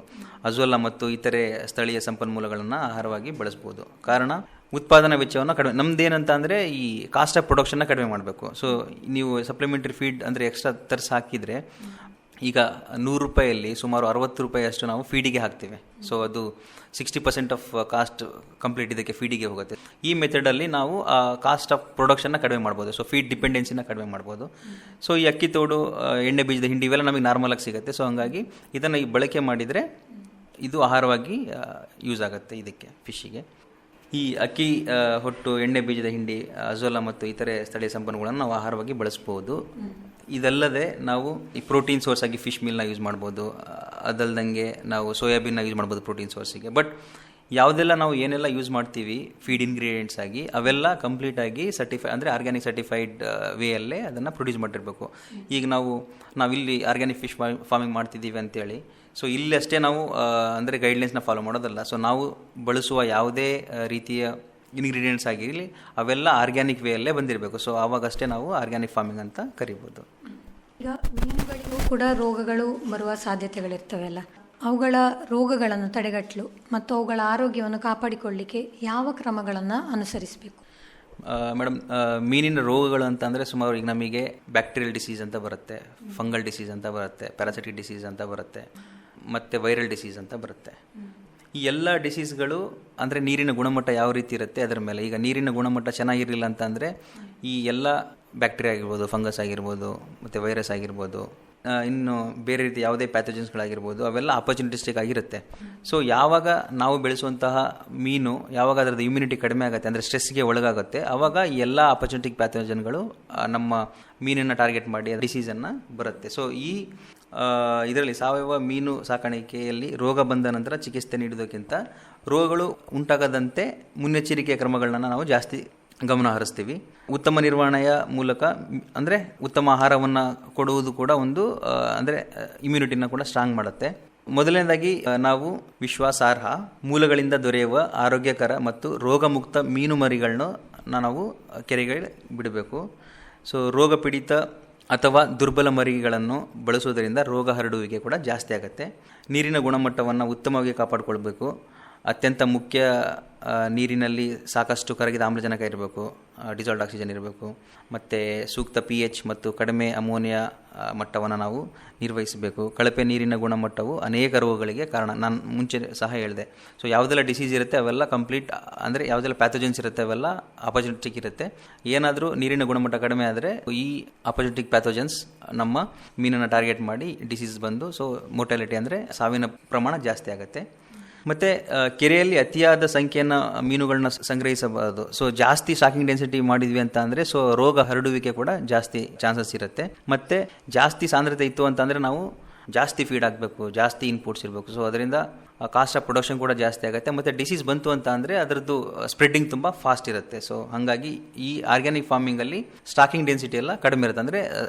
ಅಜೋಲಾ ಮತ್ತು ಇತರೆ ಸ್ಥಳೀಯ ಸಂಪನ್ಮೂಲಗಳನ್ನು ಆಹಾರವಾಗಿ ಬಳಸ್ಬೋದು. ಕಾರಣ ಉತ್ಪಾದನಾ ವೆಚ್ಚವನ್ನು ಕಡಿಮೆ, ನಮ್ದೇನಂತ ಅಂದರೆ ಈ ಕಾಸ್ಟ್ ಆಫ್ ಪ್ರೊಡಕ್ಷನ್ನ ಕಡಿಮೆ ಮಾಡಬೇಕು. ಸೊ ನೀವು ಸಪ್ಲಿಮೆಂಟರಿ ಫೀಡ್ ಅಂದರೆ ಎಕ್ಸ್ಟ್ರಾ ತರಿಸಿ ಹಾಕಿದರೆ ಈಗ 100 ರೂಪಾಯಲ್ಲಿ ಸುಮಾರು 60 ರೂಪಾಯಿ ಅಷ್ಟು ನಾವು ಫೀಡಿಗೆ ಹಾಕ್ತೇವೆ. ಸೊ ಅದು 60% ಆಫ್ ಕಾಸ್ಟ್ ಕಂಪ್ಲೀಟ್ ಇದಕ್ಕೆ ಫೀಡಿಗೆ ಹೋಗುತ್ತೆ. ಈ ಮೆಥಡಲ್ಲಿ ನಾವು ಕಾಸ್ಟ್ ಆಫ್ ಪ್ರೊಡಕ್ಷನ್ನ ಕಡಿಮೆ ಮಾಡ್ಬೋದು. ಸೊ ಫೀಡ್ ಡಿಪೆಂಡೆನ್ಸಿನ ಕಡಿಮೆ ಮಾಡ್ಬೋದು. ಸೊ ಈ ಅಕ್ಕಿ ತೋಡು, ಎಣ್ಣೆ ಬೀಜದ ಹಿಂಡಿ ಇವೆಲ್ಲ ನಮಗೆ ನಾರ್ಮಲಾಗಿ ಸಿಗುತ್ತೆ. ಸೊ ಹಂಗಾಗಿ ಇದನ್ನು ಈ ಬಳಕೆ ಮಾಡಿದರೆ ಇದು ಆಹಾರವಾಗಿ ಯೂಸ್ ಆಗುತ್ತೆ ಇದಕ್ಕೆ, ಫಿಶ್ಶಿಗೆ. ಈ ಅಕ್ಕಿ ಹೊಟ್ಟು, ಎಣ್ಣೆ ಬೀಜದ ಹಿಂಡಿ, ಅಜೋಲಾ ಮತ್ತು ಇತರೆ ಸ್ಥಳೀಯ ಸಂಪನ್ಮೂಲಗಳನ್ನು ನಾವು ಆಹಾರವಾಗಿ ಬಳಸ್ಬೋದು. ಇದಲ್ಲದೆ ನಾವು ಈ ಪ್ರೋಟೀನ್ ಸೋರ್ಸ್ ಆಗಿ ಫಿಶ್ ಮೀಲ್ನ ಯೂಸ್ ಮಾಡ್ಬೋದು. ಅದಲ್ದಂಗೆ ನಾವು ಸೋಯಾಬೀನ್ನ ಯೂಸ್ ಮಾಡ್ಬೋದು ಪ್ರೋಟೀನ್ ಸೋರ್ಸಿಗೆ. ಬಟ್ ಯಾವುದೆಲ್ಲ ನಾವು ಏನೆಲ್ಲ ಯೂಸ್ ಮಾಡ್ತೀವಿ ಫೀಡ್ ಇಂಗ್ರೀಡಿಯೆಂಟ್ಸ್ ಆಗಿ ಅವೆಲ್ಲ ಕಂಪ್ಲೀಟ್ ಆಗಿ ಅಂದರೆ ಆರ್ಗ್ಯಾನಿಕ್ ಸರ್ಟಿಫೈಡ್ ವೇಯಲ್ಲೇ ಅದನ್ನು ಪ್ರೊಡ್ಯೂಸ್ ಮಾಡಿರಬೇಕು. ಈಗ ನಾವಿಲ್ಲಿ ಆರ್ಗ್ಯಾನಿಕ್ ಫಿಶ್ ಫಾರ್ಮಿಂಗ್ ಮಾಡ್ತಿದ್ದೀವಿ ಅಂತೇಳಿ ಸೊ ಇಲ್ಲಿ ಅಷ್ಟೇ ನಾವು ಅಂದರೆ ಗೈಡ್ಲೈನ್ಸ್ನ ಫಾಲೋ ಮಾಡೋದಲ್ಲ. ಸೊ ನಾವು ಬಳಸುವ ಯಾವುದೇ ರೀತಿಯ ಇಂಗ್ರೀಡಿಯೆಂಟ್ಸ್ ಆಗಿರಲಿ ಅವೆಲ್ಲ ಆರ್ಗ್ಯಾನಿಕ್ ವೇಯಲ್ಲೇ ಬಂದಿರಬೇಕು. ಸೊ ಆವಾಗಷ್ಟೇ ನಾವು ಆರ್ಗ್ಯಾನಿಕ್ ಫಾರ್ಮಿಂಗ್ ಅಂತ ಕರಿಬೋದು. ಈಗ ಮೀನುಗಳಿಗೂ ಕೂಡ ರೋಗಗಳು ಬರುವ ಸಾಧ್ಯತೆಗಳಿರ್ತವೆಲ್ಲ, ಅವುಗಳ ರೋಗಗಳನ್ನು ತಡೆಗಟ್ಟಲು ಮತ್ತು ಅವುಗಳ ಆರೋಗ್ಯವನ್ನು ಕಾಪಾಡಿಕೊಳ್ಳಲಿಕ್ಕೆ ಯಾವ ಕ್ರಮಗಳನ್ನು ಅನುಸರಿಸಬೇಕು? ಮೇಡಮ್, ಮೀನಿನ ರೋಗಗಳು ಅಂತ ಅಂದರೆ ಸುಮಾರು ಈಗ ನಮಗೆ ಬ್ಯಾಕ್ಟೀರಿಯಲ್ ಡಿಸೀಸ್ ಅಂತ ಬರುತ್ತೆ, ಫಂಗಲ್ ಡಿಸೀಸ್ ಅಂತ ಬರುತ್ತೆ, ಪ್ಯಾರಾಸೈಟಿಕ್ ಡಿಸೀಸ್ ಅಂತ ಬರುತ್ತೆ, ಮತ್ತು ವೈರಲ್ ಡಿಸೀಸ್ ಅಂತ ಬರುತ್ತೆ. ಈ ಎಲ್ಲ ಡಿಸೀಸ್ಗಳು ಅಂದರೆ ನೀರಿನ ಗುಣಮಟ್ಟ ಯಾವ ರೀತಿ ಇರುತ್ತೆ ಅದರ ಮೇಲೆ. ಈಗ ನೀರಿನ ಗುಣಮಟ್ಟ ಚೆನ್ನಾಗಿರಲಿಲ್ಲ ಅಂತಂದರೆ ಈ ಎಲ್ಲ ಬ್ಯಾಕ್ಟೀರಿಯಾ ಆಗಿರ್ಬೋದು, ಫಂಗಸ್ ಆಗಿರ್ಬೋದು, ಮತ್ತು ವೈರಸ್ ಆಗಿರ್ಬೋದು, ಇನ್ನು ಬೇರೆ ರೀತಿ ಯಾವುದೇ ಪ್ಯಾಥೋಜನ್ಸ್ಗಳಾಗಿರ್ಬೋದು ಅವೆಲ್ಲ ಅಪರ್ಚುನಿಟಿಸ್ಟಿಕ್ ಆಗಿರುತ್ತೆ. ಸೊ ಯಾವಾಗ ನಾವು ಬೆಳೆಸುವಂತಹ ಮೀನು ಯಾವಾಗ ಅದರದ್ದು ಇಮ್ಯುನಿಟಿ ಕಡಿಮೆ ಆಗುತ್ತೆ ಅಂದರೆ ಸ್ಟ್ರೆಸ್ಗೆ ಒಳಗಾಗುತ್ತೆ, ಆವಾಗ ಈ ಎಲ್ಲ ಅಪರ್ಚುನಿಟಿಕ್ ಪ್ಯಾಥೋಜನ್ಗಳು ನಮ್ಮ ಮೀನನ್ನು ಟಾರ್ಗೆಟ್ ಮಾಡಿ ಡಿಸೀಸನ್ನು ಬರುತ್ತೆ. ಸೊ ಈ ಇದರಲ್ಲಿ ಸಾವಯವ ಮೀನು ಸಾಕಾಣಿಕೆಯಲ್ಲಿ ರೋಗ ಬಂದ ನಂತರ ಚಿಕಿತ್ಸೆ ನೀಡೋದಕ್ಕಿಂತ ರೋಗಗಳು ಉಂಟಾಗದಂತೆ ಮುನ್ನೆಚ್ಚರಿಕೆಯ ಕ್ರಮಗಳನ್ನ ನಾವು ಜಾಸ್ತಿ ಗಮನ ಹರಿಸ್ತೀವಿ. ಉತ್ತಮ ನಿರ್ವಹಣೆಯ ಮೂಲಕ ಅಂದರೆ ಉತ್ತಮ ಆಹಾರವನ್ನು ಕೊಡುವುದು ಕೂಡ ಒಂದು ಅಂದರೆ ಇಮ್ಯುನಿಟಿನ ಕೂಡ ಸ್ಟ್ರಾಂಗ್ ಮಾಡುತ್ತೆ. ಮೊದಲನೇದಾಗಿ ನಾವು ವಿಶ್ವಾಸಾರ್ಹ ಮೂಲಗಳಿಂದ ದೊರೆಯುವ ಆರೋಗ್ಯಕರ ಮತ್ತು ರೋಗಮುಕ್ತ ಮೀನು ಮರಿಗಳನ್ನು ನಾವು ಕೆರೆಗಳಿಗೆ ಬಿಡಬೇಕು. ಸೊ ರೋಗ ಪೀಡಿತ ಅಥವಾ ದುರ್ಬಲ ಮರಿಗಳನ್ನು ಬಳಸುವುದರಿಂದ ರೋಗ ಹರಡುವಿಕೆ ಕೂಡ ಜಾಸ್ತಿ ಆಗುತ್ತೆ. ನೀರಿನ ಗುಣಮಟ್ಟವನ್ನು ಉತ್ತಮವಾಗಿ ಕಾಪಾಡಿಕೊಳ್ಬೇಕು. ಅತ್ಯಂತ ಮುಖ್ಯ, ನೀರಿನಲ್ಲಿ ಸಾಕಷ್ಟು ಕರಗಿದ ಆಮ್ಲಜನಕ ಇರಬೇಕು, ಡಿಸಾಲ್ಡ್ ಆಕ್ಸಿಜನ್ ಇರಬೇಕು, ಮತ್ತು ಸೂಕ್ತ pH ಮತ್ತು ಕಡಿಮೆ ಅಮೋನಿಯಾ ಮಟ್ಟವನ್ನು ನಾವು ನಿರ್ವಹಿಸಬೇಕು. ಕಳಪೆ ನೀರಿನ ಗುಣಮಟ್ಟವು ಅನೇಕ ರೋಗಗಳಿಗೆ ಕಾರಣ. ನಾನು ಮುಂಚೆ ಸಹ ಹೇಳಿದೆ. ಸೊ ಯಾವುದೆಲ್ಲ ಡಿಸೀಸ್ ಇರುತ್ತೆ ಅವೆಲ್ಲ ಕಂಪ್ಲೀಟ್ ಅಂದರೆ ಯಾವುದೆಲ್ಲ ಪ್ಯಾಥೋಜನ್ಸ್ ಇರುತ್ತೆ ಅವೆಲ್ಲ ಅಪರ್ಚುನಿಟಿಕ್ ಇರುತ್ತೆ. ಏನಾದರೂ ನೀರಿನ ಗುಣಮಟ್ಟ ಕಡಿಮೆ ಆದರೆ ಈ ಅಪರ್ಚುನಿಟಿಕ್ ಪ್ಯಾಥೋಜನ್ಸ್ ನಮ್ಮ ಮೀನನ್ನು ಟಾರ್ಗೆಟ್ ಮಾಡಿ ಡಿಸೀಸ್ ಬಂದು ಸೊ ಮೋರ್ಟಾಲಿಟಿ ಅಂದರೆ ಸಾವಿನ ಪ್ರಮಾಣ ಜಾಸ್ತಿ ಆಗುತ್ತೆ. ಮತ್ತು ಕೆರೆಯಲ್ಲಿ ಅತಿಯಾದ ಸಂಖ್ಯೆಯನ್ನು ಮೀನುಗಳನ್ನ ಸಂಗ್ರಹಿಸಬಾರದು. ಸೊ ಜಾಸ್ತಿ ಸ್ಟಾಕಿಂಗ್ ಡೆನ್ಸಿಟಿ ಮಾಡಿದ್ವಿ ಅಂತ ಅಂದರೆ ಸೊ ರೋಗ ಹರಡುವಿಕೆ ಕೂಡ ಜಾಸ್ತಿ ಚಾನ್ಸಸ್ ಇರುತ್ತೆ. ಮತ್ತು ಜಾಸ್ತಿ ಸಾಂದ್ರತೆ ಇತ್ತು ಅಂತಂದರೆ ನಾವು ಜಾಸ್ತಿ ಫೀಡ್ ಆಗಬೇಕು, ಜಾಸ್ತಿ ಇನ್ಪುಟ್ಸ್ ಇರಬೇಕು. ಸೊ ಅದರಿಂದ ಕಾಸ್ಟ್ ಆಫ್ ಪ್ರೊಡಕ್ಷನ್ ಕೂಡ ಜಾಸ್ತಿ ಆಗುತ್ತೆ. ಮತ್ತು ಡಿಸೀಸ್ ಬಂತು ಅಂತ ಅಂದರೆ ಅದರದ್ದು ಸ್ಪ್ರೆಡ್ಡಿಂಗ್ ತುಂಬ ಫಾಸ್ಟ್ ಇರುತ್ತೆ. ಸೊ ಹಾಗಾಗಿ ಈ ಆರ್ಗ್ಯಾನಿಕ್ ಫಾರ್ಮಿಂಗಲ್ಲಿ ಸ್ಟಾಕಿಂಗ್ ಡೆನ್ಸಿಟಿ ಎಲ್ಲ ಕಡಿಮೆ ಇರುತ್ತೆ, ಅಂದರೆ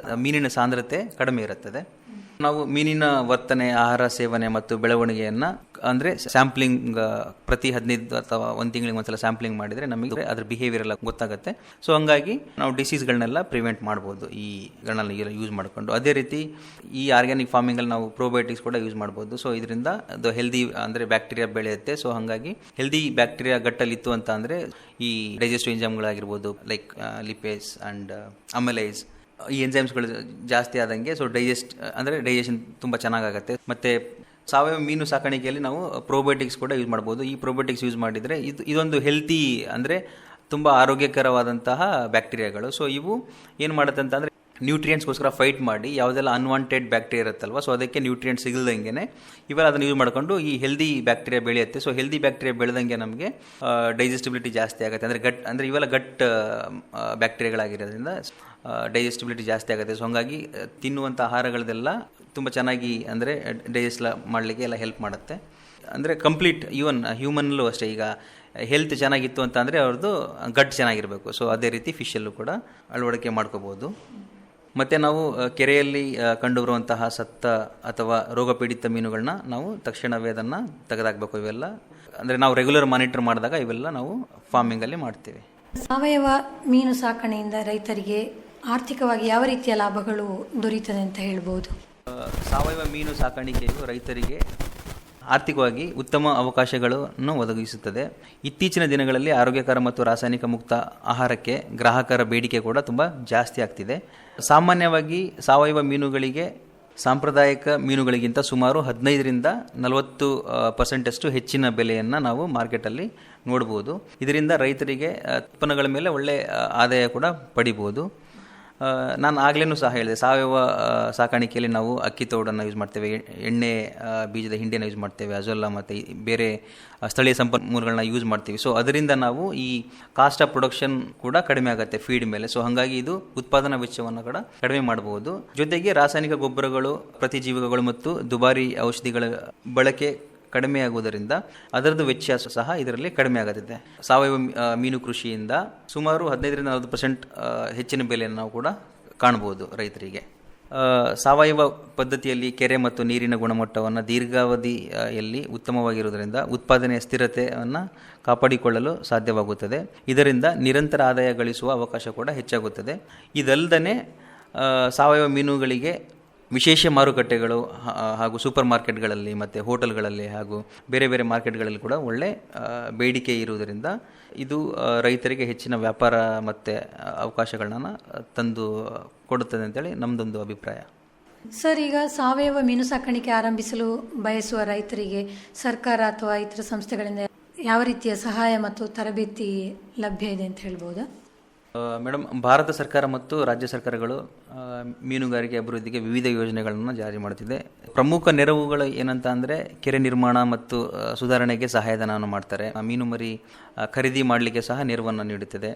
ಮೀನಿನ ಸಾಂದ್ರತೆ ಕಡಿಮೆ ಇರುತ್ತದೆ. ನಾವು ಮೀನಿನ ವರ್ತನೆ, ಆಹಾರ ಸೇವನೆ ಮತ್ತು ಬೆಳವಣಿಗೆಯನ್ನು ಅಂದರೆ ಸ್ಯಾಂಪ್ಲಿಂಗ್ ಪ್ರತಿ 15 ಅಥವಾ 1 ತಿಂಗಳಿಗೆ ಒಂದ್ಸಲ ಸ್ಯಾಂಪ್ಲಿಂಗ್ ಮಾಡಿದರೆ ನಮಗೆ ಅದ್ರ ಬಿಹೇವಿಯರ್ ಎಲ್ಲ ಗೊತ್ತಾಗುತ್ತೆ. ಸೊ ಹಂಗಾಗಿ ನಾವು ಡಿಸೀಸ್ಗಳನ್ನೆಲ್ಲ ಪ್ರಿವೆಂಟ್ ಮಾಡ್ಬೋದು ಈಗಳನ್ನೆಲ್ಲ ಯೂಸ್ ಮಾಡಿಕೊಂಡು. ಅದೇ ರೀತಿ ಈ ಆರ್ಗ್ಯಾನಿಕ್ ಫಾರ್ಮಿಂಗಲ್ಲಿ ನಾವು ಪ್ರೋಬಯೋಟಿಕ್ಸ್ ಕೂಡ ಯೂಸ್ ಮಾಡ್ಬೋದು. ಸೊ ಇದರಿಂದ ಅದು ಹೆಲ್ದಿ ಅಂದರೆ ಬ್ಯಾಕ್ಟೀರಿಯಾ ಬೆಳೆಯುತ್ತೆ. ಸೊ ಹಾಗಾಗಿ ಹೆಲ್ದಿ ಬ್ಯಾಕ್ಟೀರಿಯಾ ಗಟ್ಟಲ್ಲಿತ್ತು ಅಂತ ಅಂದರೆ ಈ ಡೈಜೆಸ್ಟಿವ್ ಎಂಜೈಮ್ಗಳಾಗಿರ್ಬೋದು ಲೈಕ್ ಲಿಪೇಸ್ ಆ್ಯಂಡ್ ಅಮಲೈಸ್, ಈ ಎಂಜೈಮ್ಸ್ಗಳು ಜಾಸ್ತಿ ಆದಂಗೆ ಸೊ ಡೈಜೆಷನ್ ತುಂಬ ಚೆನ್ನಾಗಾಗುತ್ತೆ. ಮತ್ತು ಸಾವಯವ ಮೀನು ಸಾಕಾಣಿಕೆಯಲ್ಲಿ ನಾವು ಪ್ರೋಬಯೋಟಿಕ್ಸ್ ಕೂಡ ಯೂಸ್ ಮಾಡ್ಬೋದು. ಈ ಪ್ರೋಬಯೋಟಿಕ್ಸ್ ಯೂಸ್ ಮಾಡಿದರೆ ಇದೊಂದು ಹೆಲ್ತಿ ಅಂದರೆ ತುಂಬ ಆರೋಗ್ಯಕರವಾದಂತಹ ಬ್ಯಾಕ್ಟೀರಿಯಾಗಳು. ಸೊ ಇವು ಏನು ಮಾಡುತ್ತೆ ಅಂತಂದರೆ ನ್ಯೂಟ್ರಿಯೆಂಟ್ಸ್ಗೋಸ್ಕರ ಫೈಟ್ ಮಾಡಿ ಯಾವುದೆಲ್ಲ ಅನ್ವಾಂಟೆಡ್ ಬ್ಯಾಕ್ಟೀರಿಯಾ ಇರುತ್ತಲ್ವ ಸೊ ಅದಕ್ಕೆ ನ್ಯೂಟ್ರಿಯೆಂಟ್ಸ್ ಸಿಗಲ್ದಂಗೆ ಇವೆಲ್ಲ ಅದನ್ನು ಯೂಸ್ ಮಾಡಿಕೊಂಡು ಈ ಹೆಲ್ದಿ ಬ್ಯಾಕ್ಟೀರಿಯಾ ಬೆಳೆಯುತ್ತೆ. ಸೊ ಹೆಲ್ದಿ ಬ್ಯಾಕ್ಟೀರಿಯಾ ಬೆಳೆದಂಗೆ ನಮಗೆ ಡೈಜೆಸ್ಟಿಬಿಲಿಟಿ ಜಾಸ್ತಿ ಆಗುತ್ತೆ. ಅಂದರೆ ಇವೆಲ್ಲ ಗಟ್ ಬ್ಯಾಕ್ಟೀರಿಯಾಗಳಾಗಿರೋದ್ರಿಂದ ಡೈಜೆಸ್ಟಿಬಿಲಿಟಿ ಜಾಸ್ತಿ ಆಗುತ್ತೆ. ಸೊ ಹಾಗಾಗಿ ತಿನ್ನುವಂಥ ಆಹಾರಗಳದೆಲ್ಲ ತುಂಬ ಚೆನ್ನಾಗಿ ಅಂದರೆ ಡೈಜೆಸ್ಟ್ ಮಾಡಲಿಕ್ಕೆ ಎಲ್ಲ ಹೆಲ್ಪ್ ಮಾಡುತ್ತೆ. ಅಂದರೆ ಕಂಪ್ಲೀಟ್ ಈವನ್ ಹ್ಯೂಮನ್ನಲ್ಲೂ ಅಷ್ಟೇ. ಈಗ ಹೆಲ್ತ್ ಚೆನ್ನಾಗಿತ್ತು ಅಂತ ಅಂದರೆ ಅವ್ರದ್ದು ಗಟ್ ಚೆನ್ನಾಗಿರಬೇಕು. ಸೊ ಅದೇ ರೀತಿ ಫಿಶಲ್ಲೂ ಕೂಡ ಅಳವಡಿಕೆ ಮಾಡ್ಕೋಬೋದು. ಮತ್ತು ನಾವು ಕೆರೆಯಲ್ಲಿ ಕಂಡುಬರುವಂತಹ ಸತ್ತ ಅಥವಾ ರೋಗ ಪೀಡಿತ ಮೀನುಗಳನ್ನ ನಾವು ತಕ್ಷಣವೇ ಅದನ್ನು ತೆಗೆದಾಕಬೇಕು. ಇವೆಲ್ಲ ಅಂದರೆ ನಾವು ರೆಗ್ಯುಲರ್ ಮಾನಿಟರ್ ಮಾಡಿದಾಗ ಇವೆಲ್ಲ ನಾವು ಫಾರ್ಮಿಂಗಲ್ಲಿ ಮಾಡ್ತೀವಿ. ಸಾವಯವ ಮೀನು ಸಾಕಣೆಯಿಂದ ರೈತರಿಗೆ ಆರ್ಥಿಕವಾಗಿ ಯಾವ ರೀತಿಯ ಲಾಭಗಳು ದೊರೀತದೆ ಅಂತ ಹೇಳ್ಬೋದು? ಸಾವಯವ ಮೀನು ಸಾಕಾಣಿಕೆಯು ರೈತರಿಗೆ ಆರ್ಥಿಕವಾಗಿ ಉತ್ತಮ ಅವಕಾಶಗಳನ್ನು ಒದಗಿಸುತ್ತದೆ. ಇತ್ತೀಚಿನ ದಿನಗಳಲ್ಲಿ ಆರೋಗ್ಯಕರ ಮತ್ತು ರಾಸಾಯನಿಕ ಮುಕ್ತ ಆಹಾರಕ್ಕೆ ಗ್ರಾಹಕರ ಬೇಡಿಕೆ ಕೂಡ ತುಂಬ ಜಾಸ್ತಿ ಆಗ್ತಿದೆ. ಸಾಮಾನ್ಯವಾಗಿ ಸಾವಯವ ಮೀನುಗಳಿಗೆ ಸಾಂಪ್ರದಾಯಿಕ ಮೀನುಗಳಿಗಿಂತ ಸುಮಾರು 15-40% ಹೆಚ್ಚಿನ ಬೆಲೆಯನ್ನು ನಾವು ಮಾರ್ಕೆಟಲ್ಲಿ ನೋಡ್ಬೋದು. ಇದರಿಂದ ರೈತರಿಗೆ ಉತ್ಪನ್ನಗಳ ಮೇಲೆ ಒಳ್ಳೆಯ ಆದಾಯ ಕೂಡ ಪಡಿಬೋದು. ನಾನು ಆಗಲೇ ಸಹ ಹೇಳಿದೆ, ಸಾವಯವ ಸಾಕಾಣಿಕೆಯಲ್ಲಿ ನಾವು ಅಕ್ಕಿ ತೌಡನ್ನು ಯೂಸ್ ಮಾಡ್ತೇವೆ, ಎಣ್ಣೆ ಬೀಜದ ಹಿಂಡಿಯನ್ನು ಯೂಸ್ ಮಾಡ್ತೇವೆ, ಅಜೋಲ್ಲ ಮತ್ತು ಬೇರೆ ಸ್ಥಳೀಯ ಸಂಪನ್ಮೂಲಗಳನ್ನ ಯೂಸ್ ಮಾಡ್ತೀವಿ. ಸೊ ಅದರಿಂದ ನಾವು ಈ ಕಾಸ್ಟ್ ಆಫ್ ಪ್ರೊಡಕ್ಷನ್ ಕೂಡ ಕಡಿಮೆ ಆಗುತ್ತೆ ಫೀಡ್ ಮೇಲೆ. ಸೊ ಹಾಗಾಗಿ ಇದು ಉತ್ಪಾದನಾ ವೆಚ್ಚವನ್ನು ಕೂಡ ಕಡಿಮೆ ಮಾಡಬಹುದು. ಜೊತೆಗೆ ರಾಸಾಯನಿಕ ಗೊಬ್ಬರಗಳು, ಪ್ರತಿಜೀವಕಗಳು ಮತ್ತು ದುಬಾರಿ ಔಷಧಿಗಳ ಬಳಕೆ ಕಡಿಮೆ ಆಗುವುದರಿಂದ ಅದರದ್ದು ವೆಚ್ಚ ಸಹ ಇದರಲ್ಲಿ ಕಡಿಮೆ ಆಗುತ್ತದೆ. ಸಾವಯವ ಮೀನು ಕೃಷಿಯಿಂದ ಸುಮಾರು 15-40% ಹೆಚ್ಚಿನ ಬೆಲೆಯನ್ನು ನಾವು ಕೂಡ ಕಾಣಬಹುದು ರೈತರಿಗೆ. ಸಾವಯವ ಪದ್ಧತಿಯಲ್ಲಿ ಕೆರೆ ಮತ್ತು ನೀರಿನ ಗುಣಮಟ್ಟವನ್ನು ದೀರ್ಘಾವಧಿಯಲ್ಲಿ ಉತ್ತಮವಾಗಿರುವುದರಿಂದ ಉತ್ಪಾದನೆಯ ಸ್ಥಿರತೆಯನ್ನು ಕಾಪಾಡಿಕೊಳ್ಳಲು ಸಾಧ್ಯವಾಗುತ್ತದೆ. ಇದರಿಂದ ನಿರಂತರ ಆದಾಯ ಗಳಿಸುವ ಅವಕಾಶ ಕೂಡ ಹೆಚ್ಚಾಗುತ್ತದೆ. ಇದಲ್ಲದೆ ಸಾವಯವ ಮೀನುಗಳಿಗೆ ವಿಶೇಷ ಮಾರುಕಟ್ಟೆಗಳು ಹಾಗೂ ಸೂಪರ್ ಮಾರ್ಕೆಟ್ಗಳಲ್ಲಿ ಮತ್ತು ಹೋಟೆಲ್ಗಳಲ್ಲಿ ಹಾಗೂ ಬೇರೆ ಬೇರೆ ಮಾರ್ಕೆಟ್ಗಳಲ್ಲಿ ಕೂಡ ಒಳ್ಳೆ ಬೇಡಿಕೆ ಇರುವುದರಿಂದ ಇದು ರೈತರಿಗೆ ಹೆಚ್ಚಿನ ವ್ಯಾಪಾರ ಮತ್ತು ಅವಕಾಶಗಳನ್ನ ತಂದು ಕೊಡುತ್ತದೆ ಅಂತೇಳಿ ನಮ್ಮದೊಂದು ಅಭಿಪ್ರಾಯ. ಸರ್, ಈಗ ಸಾವಯವ ಮೀನು ಸಾಕಾಣಿಕೆ ಆರಂಭಿಸಲು ಬಯಸುವ ರೈತರಿಗೆ ಸರ್ಕಾರ ಅಥವಾ ಇತರ ಸಂಸ್ಥೆಗಳಿಂದ ಯಾವ ರೀತಿಯ ಸಹಾಯ ಮತ್ತು ತರಬೇತಿ ಲಭ್ಯ ಇದೆ ಅಂತ ಹೇಳ್ಬೋದಾ? ಮೇಡಮ್, ಭಾರತ ಸರ್ಕಾರ ಮತ್ತು ರಾಜ್ಯ ಸರ್ಕಾರಗಳು ಮೀನುಗಾರಿಕೆ ಅಭಿವೃದ್ಧಿಗೆ ವಿವಿಧ ಯೋಜನೆಗಳನ್ನು ಜಾರಿ ಮಾಡುತ್ತಿದೆ. ಪ್ರಮುಖ ನೆರವುಗಳು ಏನಂತ ಅಂದರೆ ಕೆರೆ ನಿರ್ಮಾಣ ಮತ್ತು ಸುಧಾರಣೆಗೆ ಸಹಾಯಧನವನ್ನು ಮಾಡ್ತಾರೆ. ಮೀನು ಮರಿ ಖರೀದಿ ಮಾಡಲಿಕ್ಕೆ ಸಹ ನೆರವನ್ನು ನೀಡುತ್ತದೆ.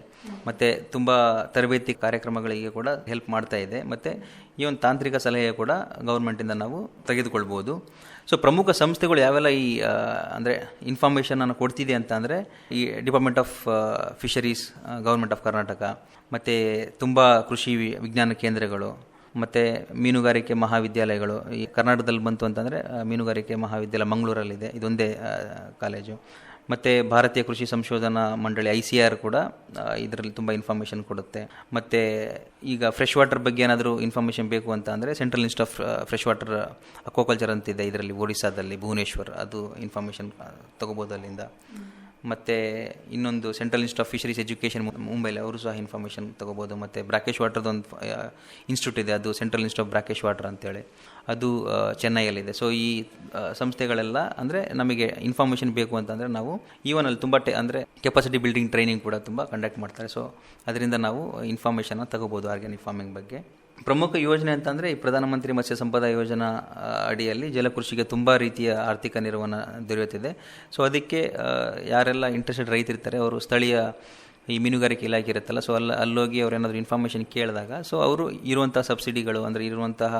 ಮತ್ತು ತುಂಬ ತರಬೇತಿ ಕಾರ್ಯಕ್ರಮಗಳಿಗೆ ಕೂಡ ಹೆಲ್ಪ್ ಮಾಡ್ತಾ ಇದೆ. ಮತ್ತು ಈ ಒಂದು ತಾಂತ್ರಿಕ ಸಲಹೆ ಕೂಡ ಗೌರ್ಮೆಂಟಿಂದ ನಾವು ತೆಗೆದುಕೊಳ್ಬೋದು. ಸೊ ಪ್ರಮುಖ ಸಂಸ್ಥೆಗಳು ಯಾವೆಲ್ಲ ಈ ಅಂದರೆ ಇನ್ಫಾರ್ಮೇಷನನ್ನು ಕೊಡ್ತಿದೆ ಅಂತ ಅಂದರೆ ಈ department of fisheries, government of Karnataka, ಮತ್ತು ತುಂಬ ಕೃಷಿ ವಿಜ್ಞಾನ ಕೇಂದ್ರಗಳು, ಮತ್ತು ಮೀನುಗಾರಿಕೆ ಮಹಾವಿದ್ಯಾಲಯಗಳು. ಈ ಕರ್ನಾಟಕದಲ್ಲಿ ಬಂತು ಅಂತಂದರೆ ಮೀನುಗಾರಿಕೆ ಮಹಾವಿದ್ಯಾಲಯ ಮಂಗಳೂರಲ್ಲಿದೆ, ಇದೊಂದೇ ಕಾಲೇಜು. ಮತ್ತು ಭಾರತೀಯ ಕೃಷಿ ಸಂಶೋಧನಾ ಮಂಡಳಿ ICAR ಕೂಡ ಇದರಲ್ಲಿ ತುಂಬ ಇನ್ಫಾರ್ಮೇಷನ್ ಕೊಡುತ್ತೆ. ಮತ್ತು ಈಗ ಫ್ರೆಶ್ ವಾಟರ್ ಬಗ್ಗೆ ಏನಾದರೂ ಇನ್ಫಾರ್ಮೇಷನ್ ಬೇಕು ಅಂತ ಅಂದರೆ central institute of fresh water aquaculture ಅಂತಿದೆ ಇದರಲ್ಲಿ ಒಡಿಸ್ಸಾದಲ್ಲಿ, ಭುವನೇಶ್ವರ್, ಅದು ಇನ್ಫಾರ್ಮೇಷನ್ ತಗೋಬೋದು ಅಲ್ಲಿಂದ. ಮತ್ತು ಇನ್ನೊಂದು central institute of fisheries education ಮುಂಬೈಲಿ, ಅವರು ಸಹ ಇನ್ಫಾರ್ಮೇಷನ್ ತೊಗೋಬೋದು. ಮತ್ತು ಬ್ರಾಕೇಶ್ ವಾಟರ್ದೊಂದು ಇನ್ಸ್ಟಿಟ್ಯೂಟ್ ಇದೆ, ಅದು ಸೆಂಟ್ರಲ್ ಇನ್ಸ್ಟಿಟ್ಯೂಟ್ ಆಫ್ ಬ್ರಾಕೇಶ್ ವಾಟರ್ ಅಂತೇಳಿ, ಅದು ಚೆನ್ನೈಯಲ್ಲಿದೆ. ಸೊ ಈ ಸಂಸ್ಥೆಗಳೆಲ್ಲ ಅಂದರೆ ನಮಗೆ ಇನ್ಫಾರ್ಮೇಷನ್ ಬೇಕು ಅಂತಂದರೆ ನಾವು ಈವನ್ ಅಲ್ಲಿ ತುಂಬ ಅಂದರೆ ಕೆಪಾಸಿಟಿ ಬಿಲ್ಡಿಂಗ್ ಟ್ರೈನಿಂಗ್ ಕೂಡ ತುಂಬ ಕಂಡಕ್ಟ್ ಮಾಡ್ತಾರೆ. ಸೊ ಅದರಿಂದ ನಾವು ಇನ್ಫಾರ್ಮೇಷನ್ನ ತಗೋಬೋದು ಆರ್ಗ್ಯಾನಿಕ್ ಫಾರ್ಮಿಂಗ್ ಬಗ್ಗೆ. ಪ್ರಮುಖ ಯೋಜನೆ ಅಂತಂದರೆ ಈ ಪ್ರಧಾನಮಂತ್ರಿ ಮತ್ಸ್ಯ ಸಂಪದ ಯೋಜನಾ ಅಡಿಯಲ್ಲಿ ಜಲಕೃಷಿಗೆ ತುಂಬ ರೀತಿಯ ಆರ್ಥಿಕ ನೆರವನ್ನು ದೊರೆಯುತ್ತಿದೆ. ಸೊ ಅದಕ್ಕೆ ಯಾರೆಲ್ಲ ಇಂಟ್ರೆಸ್ಟೆಡ್ ರೈತರಿರ್ತಾರೆ ಅವರು ಸ್ಥಳೀಯ ಈ ಮೀನುಗಾರಿಕೆ ಇಲಾಖೆ ಇರುತ್ತಲ್ಲ, ಸೊ ಅಲ್ಲೋಗಿ ಅವ್ರು ಏನಾದರೂ ಇನ್ಫಾರ್ಮೇಷನ್ ಕೇಳಿದಾಗ ಸೊ ಅವರು ಇರುವಂಥ ಸಬ್ಸಿಡಿಗಳು ಅಂದರೆ ಇರುವಂತಹ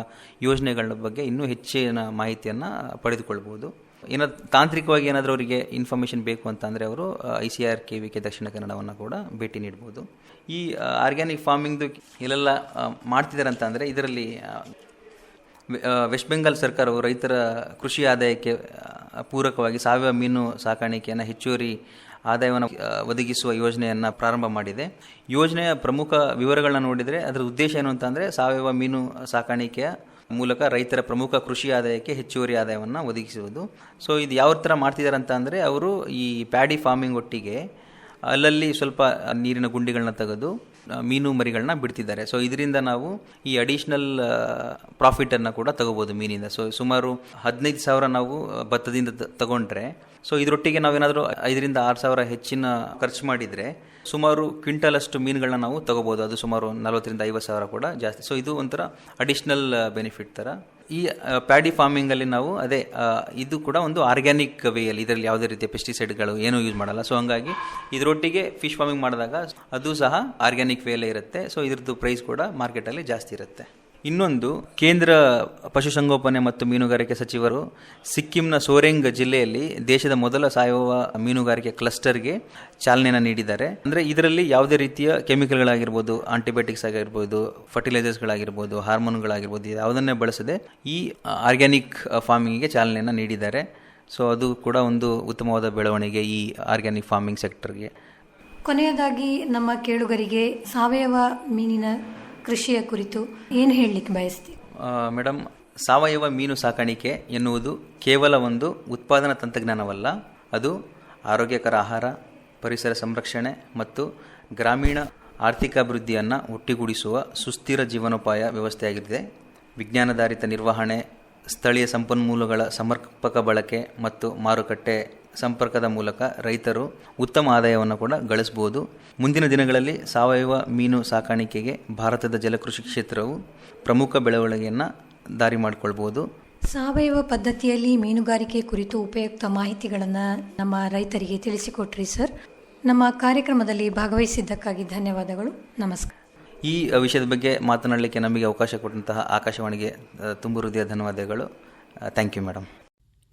ಯೋಜನೆಗಳ ಬಗ್ಗೆ ಇನ್ನೂ ಹೆಚ್ಚಿನ ಮಾಹಿತಿಯನ್ನು ಪಡೆದುಕೊಳ್ಬೋದು. ಏನಾದ್ರು ತಾಂತ್ರಿಕವಾಗಿ ಏನಾದರೂ ಅವರಿಗೆ ಇನ್ಫಾರ್ಮೇಷನ್ ಬೇಕು ಅಂತ ಅಂದರೆ ಅವರು ICAR KVK ದಕ್ಷಿಣ ಕನ್ನಡವನ್ನು ಕೂಡ ಭೇಟಿ ನೀಡ್ಬೋದು. ಈ ಆರ್ಗ್ಯಾನಿಕ್ ಫಾರ್ಮಿಂಗ್ದು ಎಲ್ಲೆಲ್ಲ ಮಾಡ್ತಿದ್ದಾರೆ ಅಂತ ಅಂದರೆ ಇದರಲ್ಲಿ ವೆಸ್ಟ್ ಬೆಂಗಾಲ್ ಸರ್ಕಾರವು ರೈತರ ಕೃಷಿ ಆದಾಯಕ್ಕೆ ಪೂರಕವಾಗಿ ಸಾವಯವ ಮೀನು ಸಾಕಾಣಿಕೆಯನ್ನು ಹೆಚ್ಚುವರಿ ಆದಾಯವನ್ನು ಒದಗಿಸುವ ಯೋಜನೆಯನ್ನು ಪ್ರಾರಂಭ ಮಾಡಿದೆ. ಯೋಜನೆಯ ಪ್ರಮುಖ ವಿವರಗಳನ್ನ ನೋಡಿದರೆ ಅದರ ಉದ್ದೇಶ ಏನು ಅಂತಂದರೆ ಸಾವಯವ ಮೀನು ಸಾಕಾಣಿಕೆಯ ಮೂಲಕ ರೈತರ ಪ್ರಮುಖ ಕೃಷಿ ಆದಾಯಕ್ಕೆ ಹೆಚ್ಚುವರಿ ಆದಾಯವನ್ನು ಒದಗಿಸುವುದು. ಸೊ ಇದು ಯಾವ ಥರ ಮಾಡ್ತಿದ್ದಾರೆ ಅಂತ ಅಂದರೆ ಅವರು ಈ ಪ್ಯಾಡಿ ಫಾರ್ಮಿಂಗ್ ಒಟ್ಟಿಗೆ ಅಲ್ಲಲ್ಲಿ ಸ್ವಲ್ಪ ನೀರಿನ ಗುಂಡಿಗಳನ್ನ ತೆಗೆದು ಮೀನು ಮರಿಗಳನ್ನ ಬಿಡ್ತಿದ್ದಾರೆ. ಸೊ ಇದರಿಂದ ನಾವು ಈ ಅಡಿಷ್ನಲ್ ಪ್ರಾಫಿಟನ್ನು ಕೂಡ ತಗೋಬೋದು ಮೀನಿಂದ. ಸೊ ಸುಮಾರು 15,000 ನಾವು ಭತ್ತದಿಂದ ತಗೊಂಡ್ರೆ, ಸೊ ಇದರೊಟ್ಟಿಗೆ ನಾವೇನಾದರೂ 5,000-6,000 ಹೆಚ್ಚಿನ ಖರ್ಚು ಮಾಡಿದರೆ ಸುಮಾರು ಕ್ವಿಂಟಲಷ್ಟು ಮೀನುಗಳನ್ನ ನಾವು ತಗೋಬೋದು. ಅದು ಸುಮಾರು 40,000-50,000 ಕೂಡ ಜಾಸ್ತಿ. ಸೊ ಇದು ಒಂಥರ ಅಡಿಷ್ನಲ್ ಬೆನಿಫಿಟ್ ಥರ. ಈ ಪ್ಯಾಡಿ ಫಾರ್ಮಿಂಗಲ್ಲಿ ನಾವು ಅದೇ ಇದು ಕೂಡ ಒಂದು ಆರ್ಗ್ಯಾನಿಕ್ ವೇಯಲ್ಲಿ, ಇದರಲ್ಲಿ ಯಾವುದೇ ರೀತಿಯ ಪೆಸ್ಟಿಸೈಡ್ಗಳು ಏನೂ ಯೂಸ್ ಮಾಡಲ್ಲ. ಸೊ ಹಂಗಾಗಿ ಇದರೊಟ್ಟಿಗೆ ಫಿಶ್ ಫಾರ್ಮಿಂಗ್ ಮಾಡಿದಾಗ ಅದು ಸಹ ಆರ್ಗ್ಯಾನಿಕ್ ವೇಲೇ ಇರುತ್ತೆ. ಸೊ ಇದ್ರದ್ದು ಪ್ರೈಸ್ ಕೂಡ ಮಾರ್ಕೆಟಲ್ಲಿ ಜಾಸ್ತಿ ಇರುತ್ತೆ. ಇನ್ನೊಂದು, ಕೇಂದ್ರ ಪಶುಸಂಗೋಪನೆ ಮತ್ತು ಮೀನುಗಾರಿಕೆ ಸಚಿವರು ಸಿಕ್ಕಿಂನ ಸೋರೆಂಗ್ ಜಿಲ್ಲೆಯಲ್ಲಿ ದೇಶದ ಮೊದಲ ಸಾವಯವ ಮೀನುಗಾರಿಕೆ ಕ್ಲಸ್ಟರ್ಗೆ ಚಾಲನೆಯನ್ನು ನೀಡಿದ್ದಾರೆ. ಅಂದರೆ ಇದರಲ್ಲಿ ಯಾವುದೇ ರೀತಿಯ ಕೆಮಿಕಲ್ಗಳಾಗಿರ್ಬೋದು, ಆಂಟಿಬಯೋಟಿಕ್ಸ್ ಆಗಿರ್ಬೋದು, ಫರ್ಟಿಲೈಸರ್ಸ್ಗಳಾಗಿರ್ಬೋದು, ಹಾರ್ಮೋನ್ಗಳಾಗಿರ್ಬೋದು, ಯಾವುದನ್ನೇ ಬಳಸದೆ ಈ ಆರ್ಗ್ಯಾನಿಕ್ ಫಾರ್ಮಿಂಗಿಗೆ ಚಾಲನೆಯನ್ನು ನೀಡಿದ್ದಾರೆ. ಸೊ ಅದು ಕೂಡ ಒಂದು ಉತ್ತಮವಾದ ಬೆಳವಣಿಗೆ ಈ ಆರ್ಗ್ಯಾನಿಕ್ ಫಾರ್ಮಿಂಗ್ ಸೆಕ್ಟರ್ಗೆ. ಕೊನೆಯದಾಗಿ ನಮ್ಮ ಕೇಳುಗರಿಗೆ ಸಾವಯವ ಮೀನಿನ ಕೃಷಿಯ ಕುರಿತು ಏನು ಹೇಳಲಿಕ್ಕೆ ಬಯಸ್ತೀವಿ? ಮೇಡಮ್, ಸಾವಯವ ಮೀನು ಸಾಕಾಣಿಕೆ ಎನ್ನುವುದು ಕೇವಲ ಒಂದು ಉತ್ಪಾದನಾ ತಂತ್ರಜ್ಞಾನವಲ್ಲ, ಅದು ಆರೋಗ್ಯಕರ ಆಹಾರ, ಪರಿಸರ ಸಂರಕ್ಷಣೆ ಮತ್ತು ಗ್ರಾಮೀಣ ಆರ್ಥಿಕಾಭಿವೃದ್ಧಿಯನ್ನು ಒಟ್ಟಿಗೂಡಿಸುವ ಸುಸ್ಥಿರ ಜೀವನೋಪಾಯ ವ್ಯವಸ್ಥೆಯಾಗಿದೆ. ವಿಜ್ಞಾನಾಧಾರಿತ ನಿರ್ವಹಣೆ, ಸ್ಥಳೀಯ ಸಂಪನ್ಮೂಲಗಳ ಸಮರ್ಪಕ ಬಳಕೆ ಮತ್ತು ಮಾರುಕಟ್ಟೆ ಸಂಪರ್ಕದ ಮೂಲಕ ರೈತರು ಉತ್ತಮ ಆದಾಯವನ್ನು ಕೂಡ ಗಳಿಸಬಹುದು. ಮುಂದಿನ ದಿನಗಳಲ್ಲಿ ಸಾವಯವ ಮೀನು ಸಾಕಾಣಿಕೆಗೆ ಭಾರತದ ಜಲಕೃಷಿ ಕ್ಷೇತ್ರವು ಪ್ರಮುಖ ಬೆಳವಣಿಗೆಯನ್ನು ದಾರಿ ಮಾಡಿಕೊಳ್ಬೋದು. ಸಾವಯವ ಪದ್ಧತಿಯಲ್ಲಿ ಮೀನುಗಾರಿಕೆ ಕುರಿತು ಉಪಯುಕ್ತ ಮಾಹಿತಿಗಳನ್ನು ನಮ್ಮ ರೈತರಿಗೆ ತಿಳಿಸಿಕೊಟ್ರಿ ಸರ್. ನಮ್ಮ ಕಾರ್ಯಕ್ರಮದಲ್ಲಿ ಭಾಗವಹಿಸಿದ್ದಕ್ಕಾಗಿ ಧನ್ಯವಾದಗಳು. ನಮಸ್ಕಾರ. ಈ ವಿಷಯದ ಬಗ್ಗೆ ಮಾತನಾಡಲಿಕ್ಕೆ ನಮಗೆ ಅವಕಾಶ ಕೊಟ್ಟಂತಹ ಆಕಾಶವಾಣಿಗೆ ತುಂಬ ಹೃದಯ ಧನ್ಯವಾದಗಳು. Thank you madam.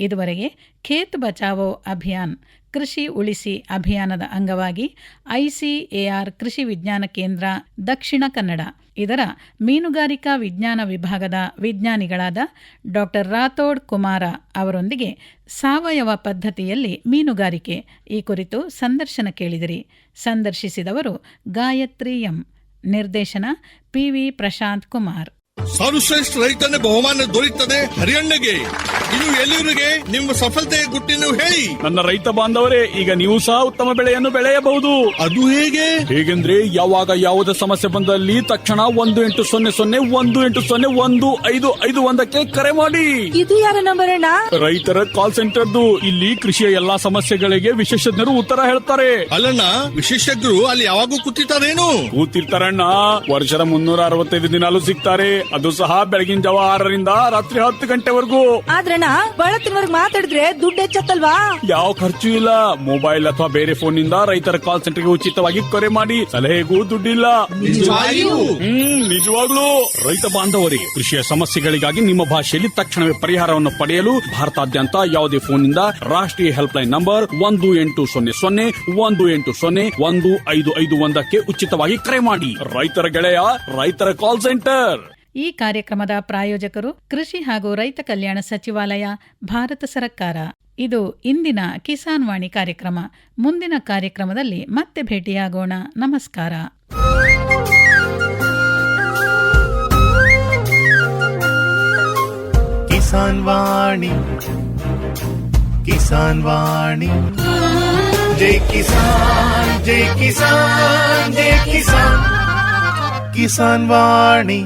ಇದುವರೆಗೆ ಖೇತ್ ಬಚಾವೋ ಅಭಿಯಾನ್ ಕೃಷಿ ಉಳಿಸಿ ಅಭಿಯಾನದ ಅಂಗವಾಗಿ ICAR ಕೃಷಿ ವಿಜ್ಞಾನ ಕೇಂದ್ರ ದಕ್ಷಿಣ ಕನ್ನಡ ಇದರ ಮೀನುಗಾರಿಕಾ ವಿಜ್ಞಾನ ವಿಭಾಗದ ವಿಜ್ಞಾನಿಗಳಾದ ಡಾ ರಾಥೋಡ್ ಕುಮಾರ ಅವರೊಂದಿಗೆ ಸಾವಯವ ಪದ್ಧತಿಯಲ್ಲಿ ಮೀನುಗಾರಿಕೆ ಈ ಕುರಿತು ಸಂದರ್ಶನ ಕೇಳಿದಿರಿ. ಸಂದರ್ಶಿಸಿದವರು ಗಾಯತ್ರಿ ಎಂ. ನಿರ್ದೇಶನ PV ಪ್ರಶಾಂತ್ ಕುಮಾರ್. ಸರ್ವಶ್ರೇಷ್ಠ ರೈತನ ಬಹುಮಾನ ದೊರೆಯುತ್ತದೆ ಹರಿಯಣ್ಣಗೆ. ಇದು ಎಲ್ಲಿವರಿಗೆ ನಿಮ್ಮ ಸಫಲತೆಯ ಗುಟ್ಟಿನ ಹೇಳಿ. ನನ್ನ ರೈತ ಬಾಂಧವರೇ, ಈಗ ನೀವು ಸಹ ಉತ್ತಮ ಬೆಳೆಯನ್ನು ಬೆಳೆಯಬಹುದು. ಅದು ಹೇಗೆ? ಹೇಗೆಂದ್ರೆ ಯಾವಾಗ ಯಾವುದೇ ಸಮಸ್ಯೆ ಬಂದಲ್ಲಿ ತಕ್ಷಣ 1-800-180-1551 ಕರೆ ಮಾಡಿ. ಇದು ಯಾರ ನಂಬರ್ ಅಣ್ಣ? ರೈತರ ಕಾಲ್ ಸೆಂಟರ್ದು. ಇಲ್ಲಿ ಕೃಷಿಯ ಎಲ್ಲಾ ಸಮಸ್ಯೆಗಳಿಗೆ ವಿಶೇಷಜ್ಞರು ಉತ್ತರ ಹೇಳ್ತಾರೆ. ಅಲ್ಲಣ್ಣ, ವಿಶೇಷಜ್ಞರು ಅಲ್ಲಿ ಯಾವಾಗೂ ಕೂತಿರ್ತಾರೇನು? ಕೂತಿರ್ತಾರಣ್ಣ. ವರ್ಷದ 365 ದಿನಾಲೂ ಸಿಗ್ತಾರೆ. ಅದು ಸಹ ಬೆಳಗಿನ ಜಾವ 6ರಿಂದ ರಾತ್ರಿ 10 ಗಂಟೆವರೆಗೂ. ಆದ್ರಣ್ಣ ಬಳತ್ತಿನವರೆಗೆ ಮಾತಾಡಿದ್ರೆ ದುಡ್ಡು ಹೆಚ್ಚತ್ತಲ್ವಾ? ಯಾವ ಖರ್ಚು ಇಲ್ಲ. ಮೊಬೈಲ್ ಅಥವಾ ಬೇರೆ ಫೋನ್ ನಿಂದ ರೈತರ ಕಾಲ್ ಸೆಂಟರ್ಗೆ ಉಚಿತವಾಗಿ ಕರೆ ಮಾಡಿ. ಸಲಹೆಗೂ ದುಡ್ಡಿಲ್ಲ. ನಿಜವಾಗ್ಲೂ. ರೈತ ಬಾಂಧವರಿಗೆ ಕೃಷಿಯ ಸಮಸ್ಯೆಗಳಿಗಾಗಿ ನಿಮ್ಮ ಭಾಷೆಯಲ್ಲಿ ತಕ್ಷಣವೇ ಪರಿಹಾರವನ್ನು ಪಡೆಯಲು ಭಾರತಾದ್ಯಂತ ಯಾವುದೇ ಫೋನ್ ನಿಂದ ರಾಷ್ಟ್ರೀಯ ಹೆಲ್ಪ್ ಲೈನ್ ನಂಬರ್ 1-800-180-1551 ಉಚಿತವಾಗಿ ಕರೆ ಮಾಡಿ. ರೈತರ ಗೆಳೆಯ, ರೈತರ ಕಾಲ್ ಸೆಂಟರ್. ಈ ಕಾರ್ಯಕ್ರಮದ ಪ್ರಾಯೋಜಕರು ಕೃಷಿ ಹಾಗೂ ರೈತ ಕಲ್ಯಾಣ ಸಚಿವಾಲಯ, ಭಾರತ ಸರ್ಕಾರ. ಇದು ಇಂದಿನ ಕಿಸಾನ್ ವಾಣಿ ಕಾರ್ಯಕ್ರಮ. ಮುಂದಿನ ಕಾರ್ಯಕ್ರಮದಲ್ಲಿ ಮತ್ತೆ ಭೇಟಿಯಾಗೋಣ. ನಮಸ್ಕಾರ. ಕಿಸಾನ್ ವಾಣಿ, ಕಿಸಾನ್ ವಾಣಿ, ಜೈ ಕಿಸಾನ್, ಜೈ ಕಿಸಾನ್, ಜೈ ಕಿಸಾನ್, ಕಿಸಾನ್ ವಾಣಿ.